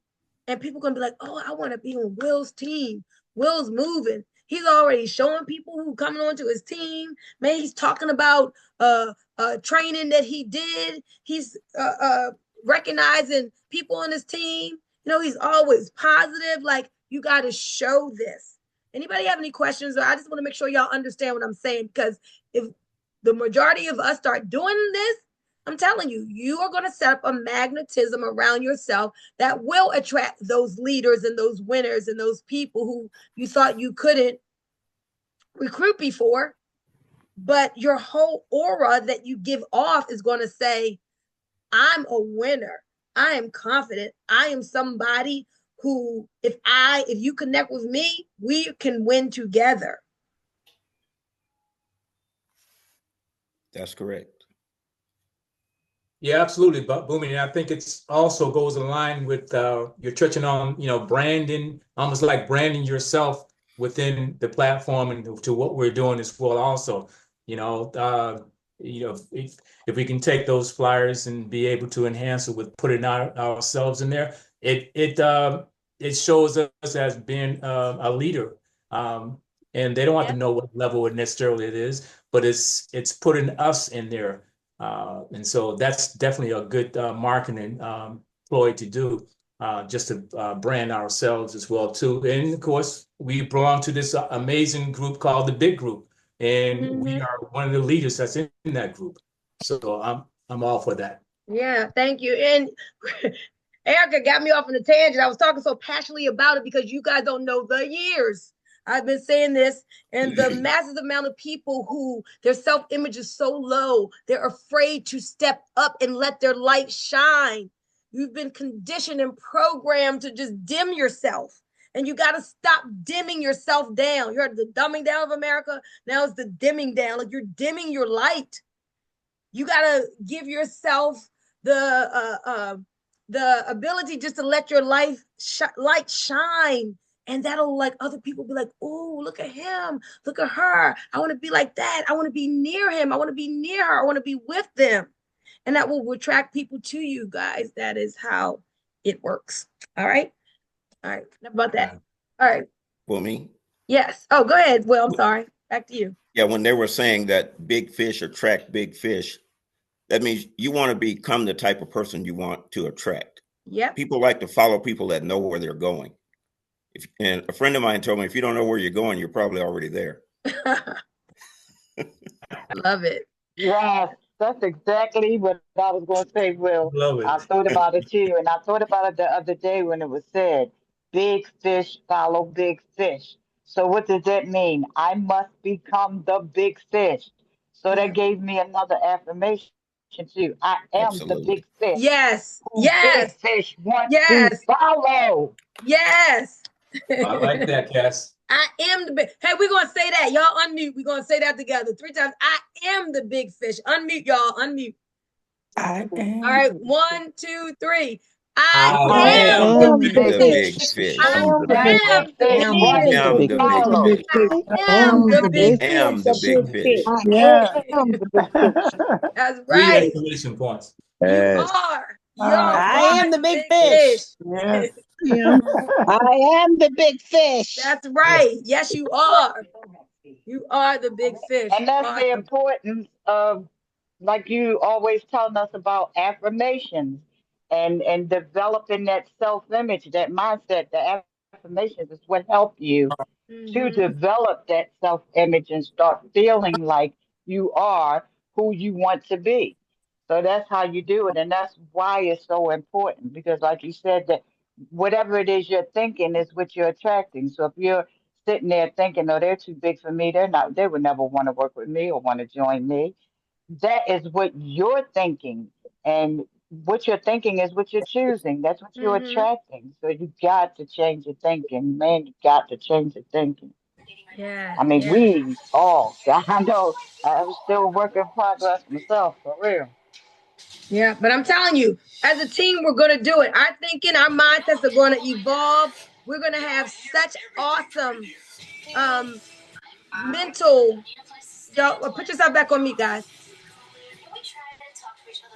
And people gonna be like, oh, I want to be on Will's team. Will's moving. He's already showing people who coming onto his team. Man, he's talking about training that he did. He's recognizing people on his team. He's always positive. Like, you got to show this. Anybody have any questions? I just want to make sure y'all understand what I'm saying, because if the majority of us start doing this, I'm telling you, you are going to set up a magnetism around yourself that will attract those leaders and those winners and those people who you thought you couldn't recruit before. But your whole aura that you give off is going to say, I'm a winner. I am confident. I am somebody who, if you connect with me, we can win together. That's correct. Yeah, absolutely, but Booming. And I think it's also goes in line with you're touching on, branding, almost like branding yourself within the platform and to what we're doing as well. Also, if we can take those flyers and be able to enhance it with putting ourselves in there, it shows us as being a leader. and they don't have to know what level it necessarily it is, but it's putting us in there. And so that's definitely a good marketing ploy to do, just to brand ourselves as well too. And of course, we belong to this amazing group called the Big Group, and we are one of the leaders that's in that group. So I'm all for that. Yeah, thank you. And Erica got me off on a tangent. I was talking so passionately about it because you guys don't know the years I've been saying this, and the massive amount of people who their self-image is so low, they're afraid to step up and let their light shine. You've been conditioned and programmed to just dim yourself. And you got to stop dimming yourself down. You heard the dumbing down of America. Now it's the dimming down. Like you're dimming your light. You got to give yourself the ability just to let your light shine, and that'll like other people be like, oh, look at him, look at her, I want to be like that, I want to be near him, I want to be near her, I want to be with them, and that will attract people to you guys. That is how it works. All right, enough about that. All right. For me? Yes. Oh, go ahead. Well, I'm sorry, back to you. Yeah, when they were saying that big fish attract big fish, that means you want to become the type of person you want to attract. Yep. People like to follow people that know where they're going. And a friend of mine told me, if you don't know where you're going, you're probably already there. Love it. Yes, that's exactly what I was going to say, Will. Love it. I thought about it too. And I thought about it the other day when it was said, big fish follow big fish. So what does that mean? I must become the big fish. So that gave me another affirmation too. I am the Absolutely. big fish. Yes. Who Yes. big fish want Yes. to follow. Yes. I like that, Cass. I am the big. Hey, we're gonna say that. Y'all unmute. We're gonna say that together 3 times. I am the big fish. Unmute, y'all. Unmute. I am. All right. 1, 2, 3. I am am the the big big fish. fish. I Who am big fish the want big am to the fish. big follow. fish. I am the big Am fish. the big fish. I Yeah. am the big fish. That's 3 right. exclamation points. You Yes. are. Y'all I are am the big big fish. Yes. Yeah. I am the big fish. That's right. Yes, you are. You are the big fish. And that's the Awesome. importance of, like you always telling us about affirmations and developing that self-image, that mindset. The affirmations is what help you to develop that self-image and start feeling like you are who you want to be. So that's how you do it, and that's why it's so important. Because, like you said, that whatever it is you're thinking is what you're attracting. So if you're sitting there thinking, "No, they're too big for me. They're not. They would never want to work with me or want to join me." That is what you're thinking, and what you're thinking is what you're choosing. That's what you're attracting. So you got to change your thinking, man. You got to change your thinking. Yeah. I mean, Yeah. we all. I know. I'm still a work in progress myself, for real. Yeah, but I'm telling you, as a team, we're going to do it. I'm thinking our mindsets are going to evolve. We're going to have such awesome mental. Y'all, put yourself back on me, guys.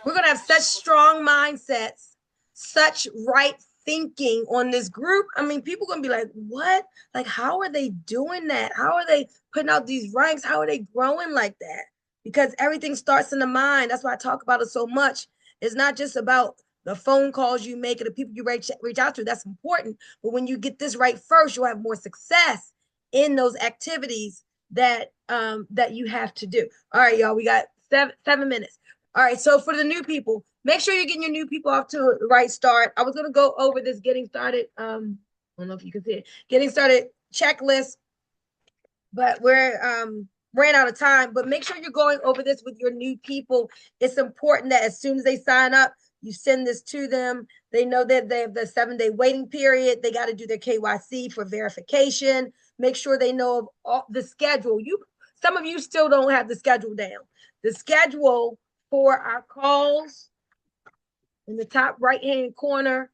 We're going to have such strong mindsets, such right thinking on this group. I mean, people are going to be like, what? Like, how are they doing that? How are they putting out these ranks? How are they growing like that? Because everything starts in the mind. That's why I talk about it so much. It's not just about the phone calls you make and the people you reach out to. That's important. But when you get this right first, you'll have more success in those activities that that you have to do. All right, y'all, we got 7 minutes. All right, so for the new people, make sure you're getting your new people off to the right start. I was going to go over this getting started. I don't know if you can see it. Getting started checklist, but we're ran out of time. But make sure you're going over this with your new people. It's important that as soon as they sign up, you send this to them. They know that they have the 7-day waiting period. They got to do their KYC for verification. Make sure they know of all the schedule. Some of you still don't have the schedule down. The schedule for our calls in the top right-hand corner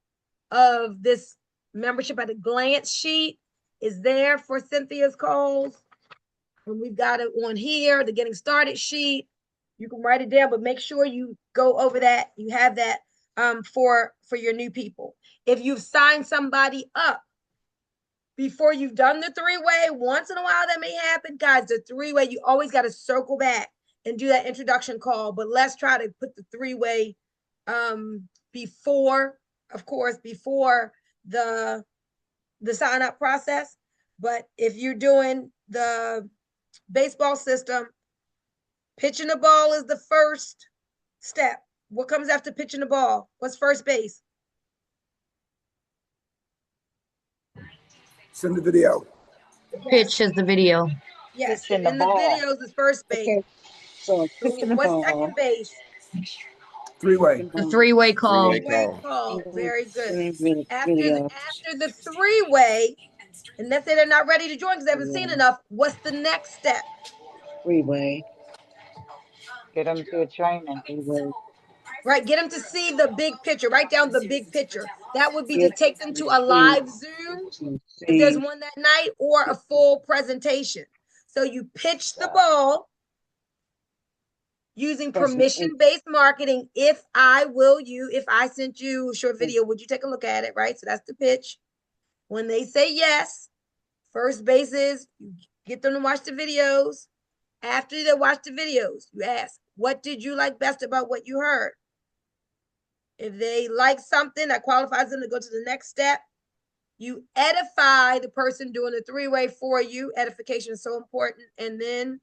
of this membership at a glance sheet is there for Cynthia's calls. And we've got it on here, the getting started sheet. You can write it down, but make sure you go over that. You have that for your new people. If you've signed somebody up before you've done the three-way. Once in a while that may happen, guys. The three-way, you always got to circle back and do that introduction call. But let's try to put the three-way before, of course, before the sign up process. But if you're doing the baseball system, pitching the ball is the first step. What comes after pitching the ball? What's first base? Send the video. Pitch is the video. Yes, Pitching the in the ball. videos is first base. Okay, so pitching the What's ball. second base? Three-way. The three-way call. Three-way call. Very good. Video. After the three-way, and let's say they're not ready to join because they haven't seen enough, what's the next step? Three-way. Get them to a training. Three-way. Right, get them to see the big picture. Write down the big picture. That would be to Get take them to to a see- live Zoom, to if there's see. one that night, or a full presentation. So you pitch the ball using permission-based marketing. If I sent you a short video, would you take a look at it, right? So that's the pitch. When they say yes, first base is you get them to watch the videos. After they watch the videos, you ask, what did you like best about what you heard? If they like something that qualifies them to go to the next step, you edify the person doing the three-way for you. Edification is so important. And then,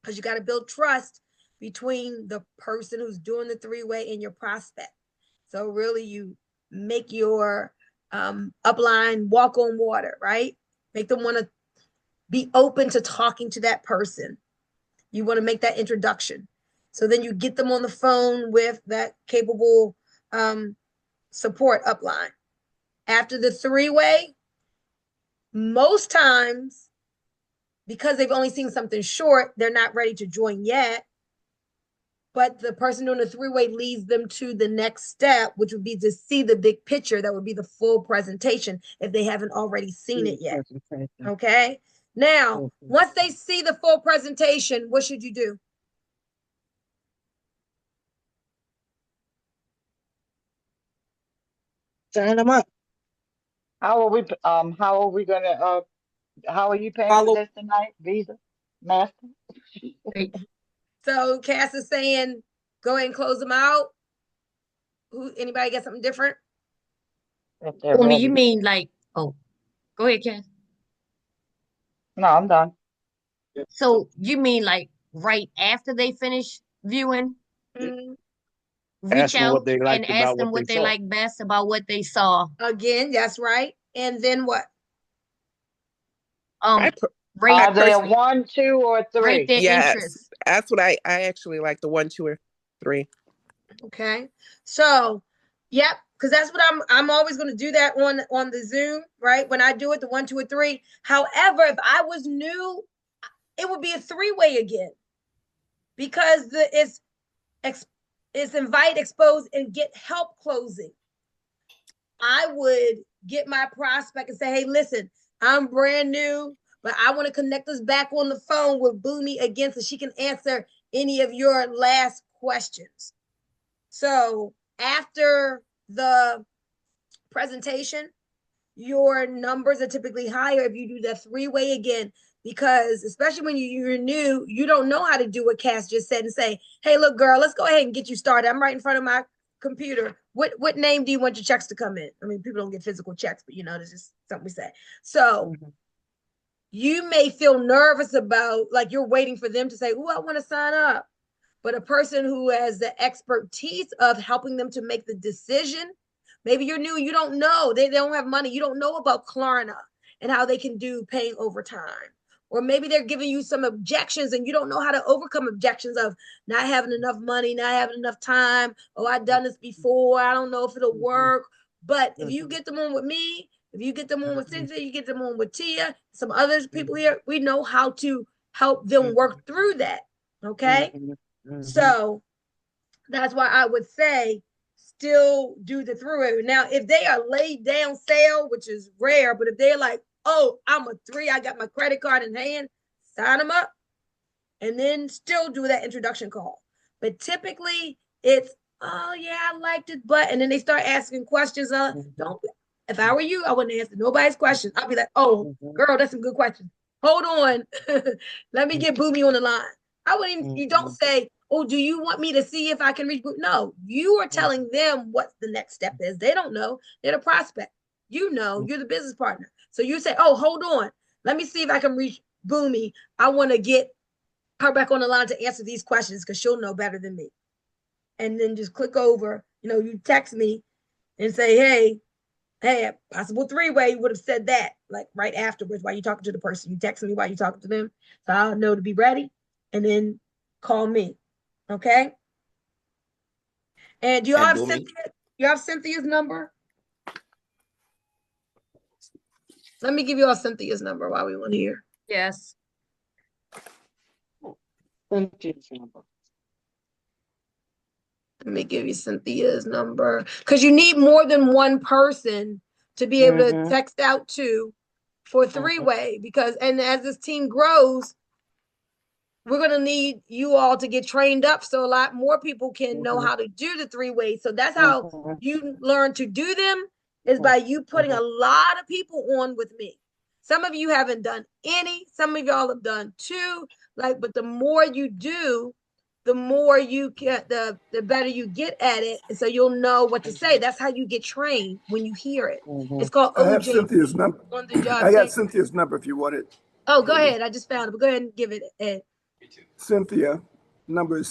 because you got to build trust between the person who's doing the three-way and your prospect. So really you make your upline walk on water, right? Make them want to be open to talking to that person. You want to make that introduction. So then you get them on the phone with that capable support upline. After the three-way, most times, because they've only seen something short, they're not ready to join yet. But the person doing the three-way leads them to the next step, which would be to see the big picture. That would be the full presentation if they haven't already seen it yet. Okay. Now, once they see the full presentation, what should you do? Sign them up. How are you paying for this tonight? Visa? Master? So Cass is saying, go ahead and close them out. Anybody got something different? You mean like, oh, go ahead, Cass. No, I'm done. So you mean like right after they finish viewing? Reach out and ask them what they like best about what they saw. Again, that's right. And then what? Are they a 1, 2, or 3? Rate their interest. That's what I actually like, the 1, 2, or 3. Okay. So, yep, because that's what I'm always going to do that on the Zoom, right? When I do it, the 1, 2, or 3. However, if I was new, it would be a three-way again, because it's invite, expose, and get help closing. I would get my prospect and say, hey, listen, I'm brand new, but I want to connect us back on the phone with Boomy again so she can answer any of your last questions. So after the presentation, your numbers are typically higher if you do the three-way again, because especially when you're new, you don't know how to do what Cass just said and say, hey, look, girl, let's go ahead and get you started. I'm right in front of my computer. What name do you want your checks to come in? I mean, people don't get physical checks, but that's just something we say. So you may feel nervous about, like, you're waiting for them to say, oh, I want to sign up. But a person who has the expertise of helping them to make the decision, maybe you're new, you don't know, they don't have money, you don't know about Klarna and how they can do paying overtime. Or maybe they're giving you some objections and you don't know how to overcome objections of not having enough money, not having enough time. Oh, I've done this before, I don't know if it'll work. But if you get them on with me, if you get them on with Cynthia, you get them on with Tia, some other people here, we know how to help them work through that. Okay. So that's why I would say still do the through. Now, if they are laid down sale, which is rare, but if they're like, oh, I'm a 3, I got my credit card in hand, sign them up and then still do that introduction call. But typically it's, oh yeah, I liked it, but, and then they start asking questions. If I were you, I wouldn't answer nobody's questions. I'd be like, oh, girl, that's some good questions. Hold on. Let me get Boomy on the line. I wouldn't even, you don't say, oh, do you want me to see if I can reach Boomy? No, you are telling them what the next step is. They don't know. They're the prospect. You know, you're the business partner. So you say, oh, hold on. Let me see if I can reach Boomy. I want to get her back on the line to answer these questions because she'll know better than me. And then just click over, you text me and say, hey, possible three-way, you would have said that like right afterwards while you're talking to the person. You text me while you're talking to them. So I'll know to be ready and then call me. Okay. And do you all have Cynthia's number? Let me give you all Cynthia's number while we want here. Yes. Cynthia's number. Let me give you Cynthia's number because you need more than one person to be able to text out to for three-way because, and as this team grows, we're going to need you all to get trained up so a lot more people can know how to do the three-way. So that's how you learn to do them is by you putting a lot of people on with me. Some of you haven't done any, some of y'all have done two, but the more you do, the more you get, the better you get at it. And so you'll know what to say. That's how you get trained when you hear it. It's called I have OJ. Cynthia's number. On the job. I got Cynthia's number if you want it. Oh, go ahead. I just found it, but go ahead and give it, Ed. Cynthia, number is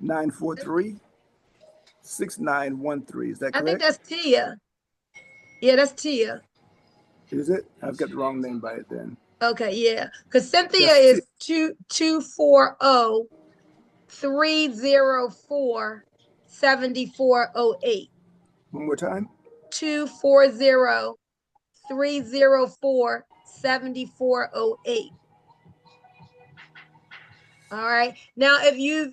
631-943-6913. Is that correct? I think that's Tia. Yeah, that's Tia. Is it? I've got the wrong name by it then. Okay, yeah. Because Cynthia is 240-304-7408. One more time. 240-304-7408. All right. Now, if you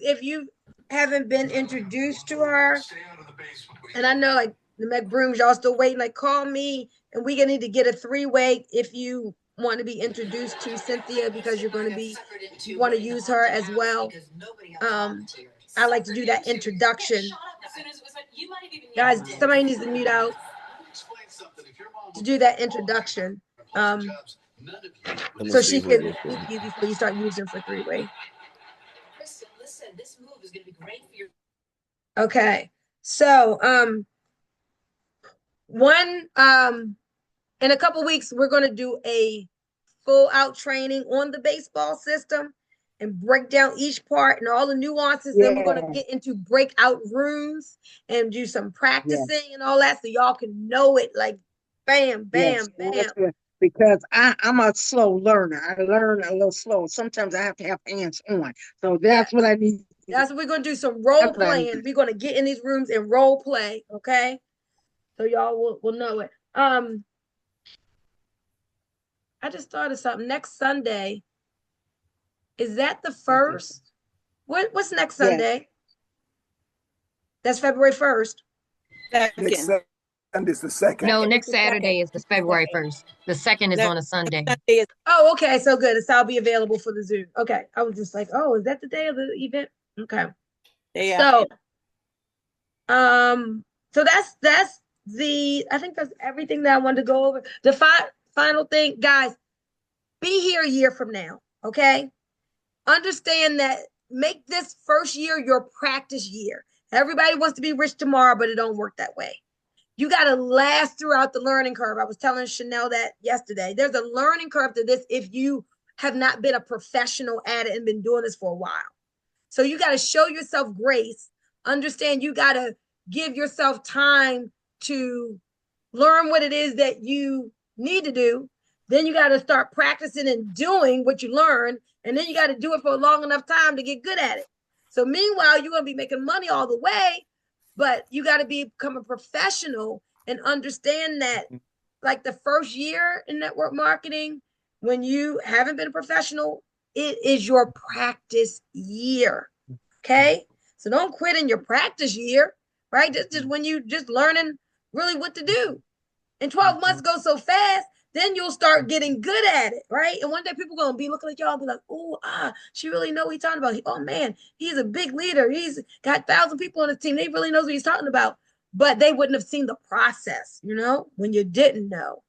haven't been introduced to her, and I know like the McBrooms, y'all still waiting, like call me and we're gonna need to get a three-way if you want to be introduced to Cynthia because you're going to want to use her as well. I like to do that introduction. Guys, somebody needs to mute out to do that introduction. So she can meet you before you start using for three-way. Okay. So in a couple weeks, we're going to do a full out training on the baseball system and break down each part and all the nuances. Then we're going to get into breakout rooms and do some practicing and all that so y'all can know it like bam, bam, bam. Because I'm a slow learner. I learn a little slow. Sometimes I have to have hands on. So that's what I need. That's what we're going to do, some role playing. We're going to get in these rooms and role play, okay? So y'all will know it. I just thought of something. Next Sunday, is that the 1st? What's next Sunday? That's February 1st. Next Sunday's the 2nd. No, next Saturday is the February 1st. The 2nd is on a Sunday. Oh, okay. So good. So I'll be available for the Zoom. Okay. I was just like, oh, is that the day of the event? Okay. Yeah. So that's I think that's everything that I wanted to go over. The final thing, guys, be here a year from now, okay? Understand that, make this first year your practice year. Everybody wants to be rich tomorrow, but it don't work that way. You got to last throughout the learning curve. I was telling Chanel that yesterday. There's a learning curve to this if you have not been a professional at it and been doing this for a while. So you got to show yourself grace. Understand you got to give yourself time to learn what it is that you need to do. Then you got to start practicing and doing what you learn. And then you got to do it for a long enough time to get good at it. So meanwhile, you're going to be making money all the way, but you got to become a professional and understand that like the first year in network marketing, when you haven't been a professional, it is your practice year. Okay. So don't quit in your practice year, right? This is when you just learning really what to do. And 12 months go so fast, then you'll start getting good at it, right? And one day people going to be looking at y'all and be like, oh, she really know what he's talking about. Oh, man, he's a big leader. He's got 1,000 people on his team. They really knows what he's talking about. but they wouldn't have seen the process, you know, when you didn't know.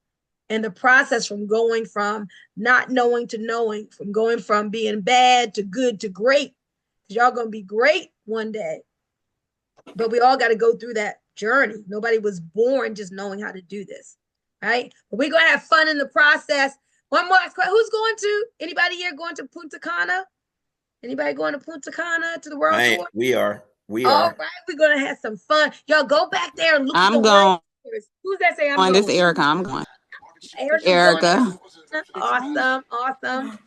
And the process from going from not knowing to knowing, from going from being bad to good to great. Y'all gonna be great one day. But we all got to go through that journey. Nobody was born just knowing how to do this, right? But we're gonna have fun in the process. One more question. Who's going to? Anybody here going to Punta Cana? Anybody going to Punta Cana to the world tour? We are. All right, we're gonna have some fun. Y'all go back there and look at the I'm world going. tours. Who's that say I'm going? This Erica. I'm going. Erica's Erica. going. Awesome, awesome.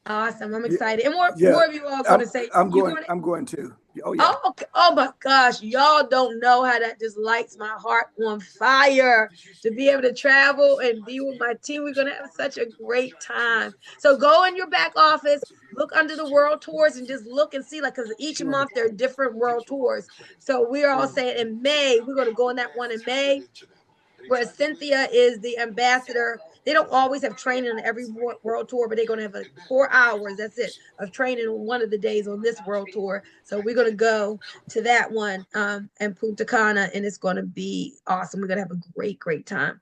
Awesome. I'm excited. And Yeah, more of you all going to say I'm going too. Oh yeah. Oh, okay. Oh my gosh. Y'all don't know how that just lights my heart on fire to be able to travel and be with my team. We're going to have such a great time. So go in your back office, look under the world tours and just look and see, like, because each month there are different world tours. So we're all saying in May, we're going to go on that one in May, where Cynthia is the ambassador. They don't always have training on every world tour, but they're going to have 4 hours. That's it, of training on one of the days on this world tour. So we're going to go to that one and Punta Cana, and it's going to be awesome. We're going to have a great, great time.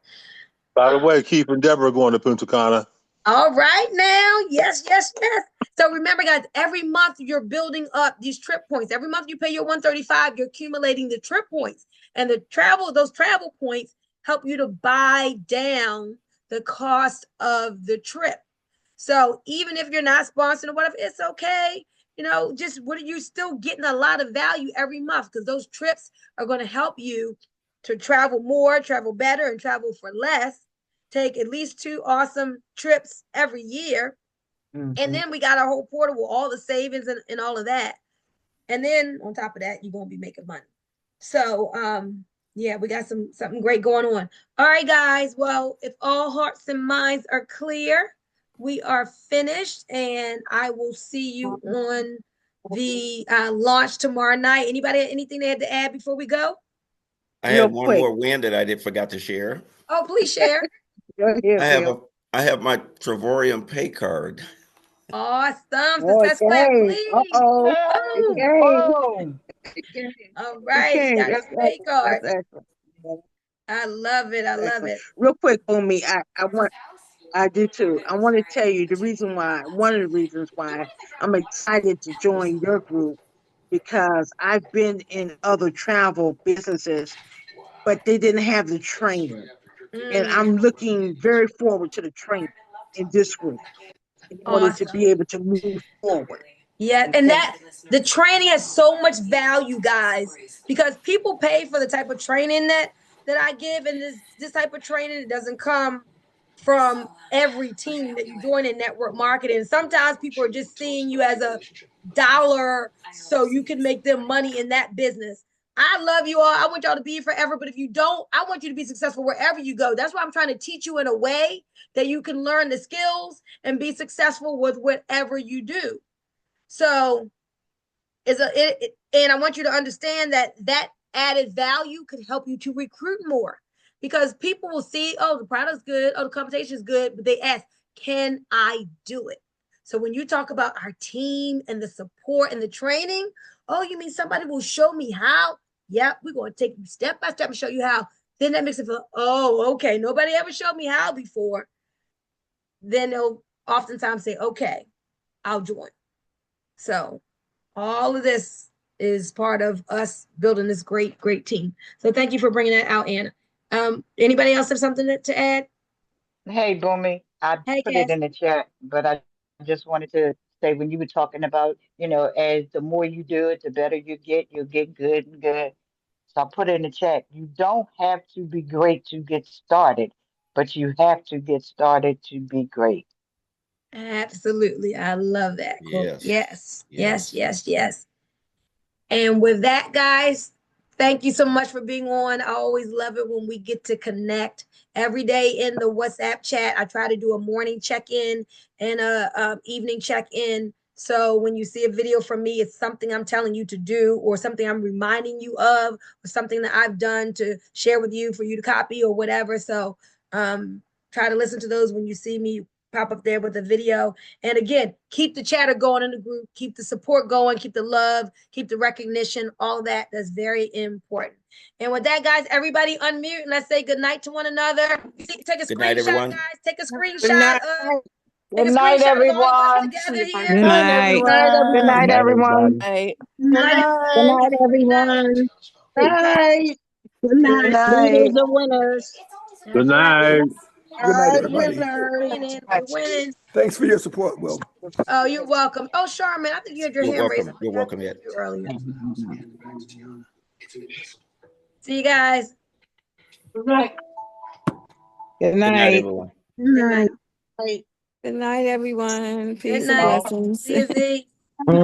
By the way, Keith and Deborah are going to Punta Cana. All right now. Yes, yes, yes. So remember, guys, every month you're building up these trip points. Every month you pay your $135, you're accumulating the trip points. And those travel points help you to buy down the cost of the trip. So even if you're not sponsored or whatever, it's okay. You know, just what are you still getting a lot of value every month, because those trips are going to help you to travel more, travel better, and travel for less. Take at least 2 awesome trips every year. And then we got our whole portal with all the savings and all of that. And then on top of that, you're going to be making money. So, yeah, we got something great going on. All right, guys. Well, if all hearts and minds are clear, we are finished, and I will see you on the launch tomorrow night. Anybody have anything they had to add before we go? I had one more win that I forgot to share. Oh, please share. I have my Travorium pay card. Awesome. Success clap, please. Oh, all right. Okay, He got his pay card. That's excellent. I love it. I love it. Real quick, Boomy, I do too. I want to tell you one of the reasons why I'm excited to join your group, because I've been in other travel businesses, but they didn't have the training. And I'm looking very forward to the training in this group in order to be able to move forward. Yeah, and that the training has so much value, guys, because people pay for the type of training that I give, and this type of training, it doesn't come from every team that you join in network marketing. Sometimes people are just seeing you as a dollar so you can make them money in that business. I love you all. I want y'all to be forever, but if you don't, I want you to be successful wherever you go. That's why I'm trying to teach you in a way that you can learn the skills and be successful with whatever you do. So and I want you to understand that added value could help you to recruit more, because people will see, oh, the product's good, oh, the compensation is good, but they ask, can I do it? So when you talk about our team and the support and the training, oh, you mean somebody will show me how? Yep, we're going to take you step by step and show you how. Then that makes it feel, oh, okay, nobody ever showed me how before. Then they'll oftentimes say, okay, I'll join. So all of this is part of us building this great, great team. So thank you for bringing that out, Anna. Anybody else have something to add? Hey, Boomy, I put it in the chat, but I just wanted to say, when you were talking about, as the more you do it, the better you'll get good and good. So I put it in the chat. You don't have to be great to get started, but you have to get started to be great. Absolutely. I love that quote. Yes. Yes. And with that, guys, thank you so much for being on. I always love it when we get to connect every day in the WhatsApp chat. I try to do a morning check-in and a evening check-in. So when you see a video from me, it's something I'm telling you to do, or something I'm reminding you of, or something that I've done to share with you for you to copy or whatever. So try to listen to those when you see me pop up there with a video. And again, keep the chatter going in the group, keep the support going, keep the love, keep the recognition, all that. That's very important. And with that, guys, everybody unmute and let's say good night to one another. Take a screenshot, guys. Take a screenshot. Good night, everyone. Together here. Good night. Good night, everyone. Hey. Good night, everyone. Bye. Good night. Leaders are winners. Good night. Good night, All right, everybody. winners. We're winning. Thanks for your support, Will. Oh, you're welcome. Oh, Charmin, I think you had your You're hand raised. welcome. You're welcome, Ed. Earlier. See you guys. Good Good night, night. everyone. Good night. Good night, everyone. Peace Good and night. blessings. See you, Z.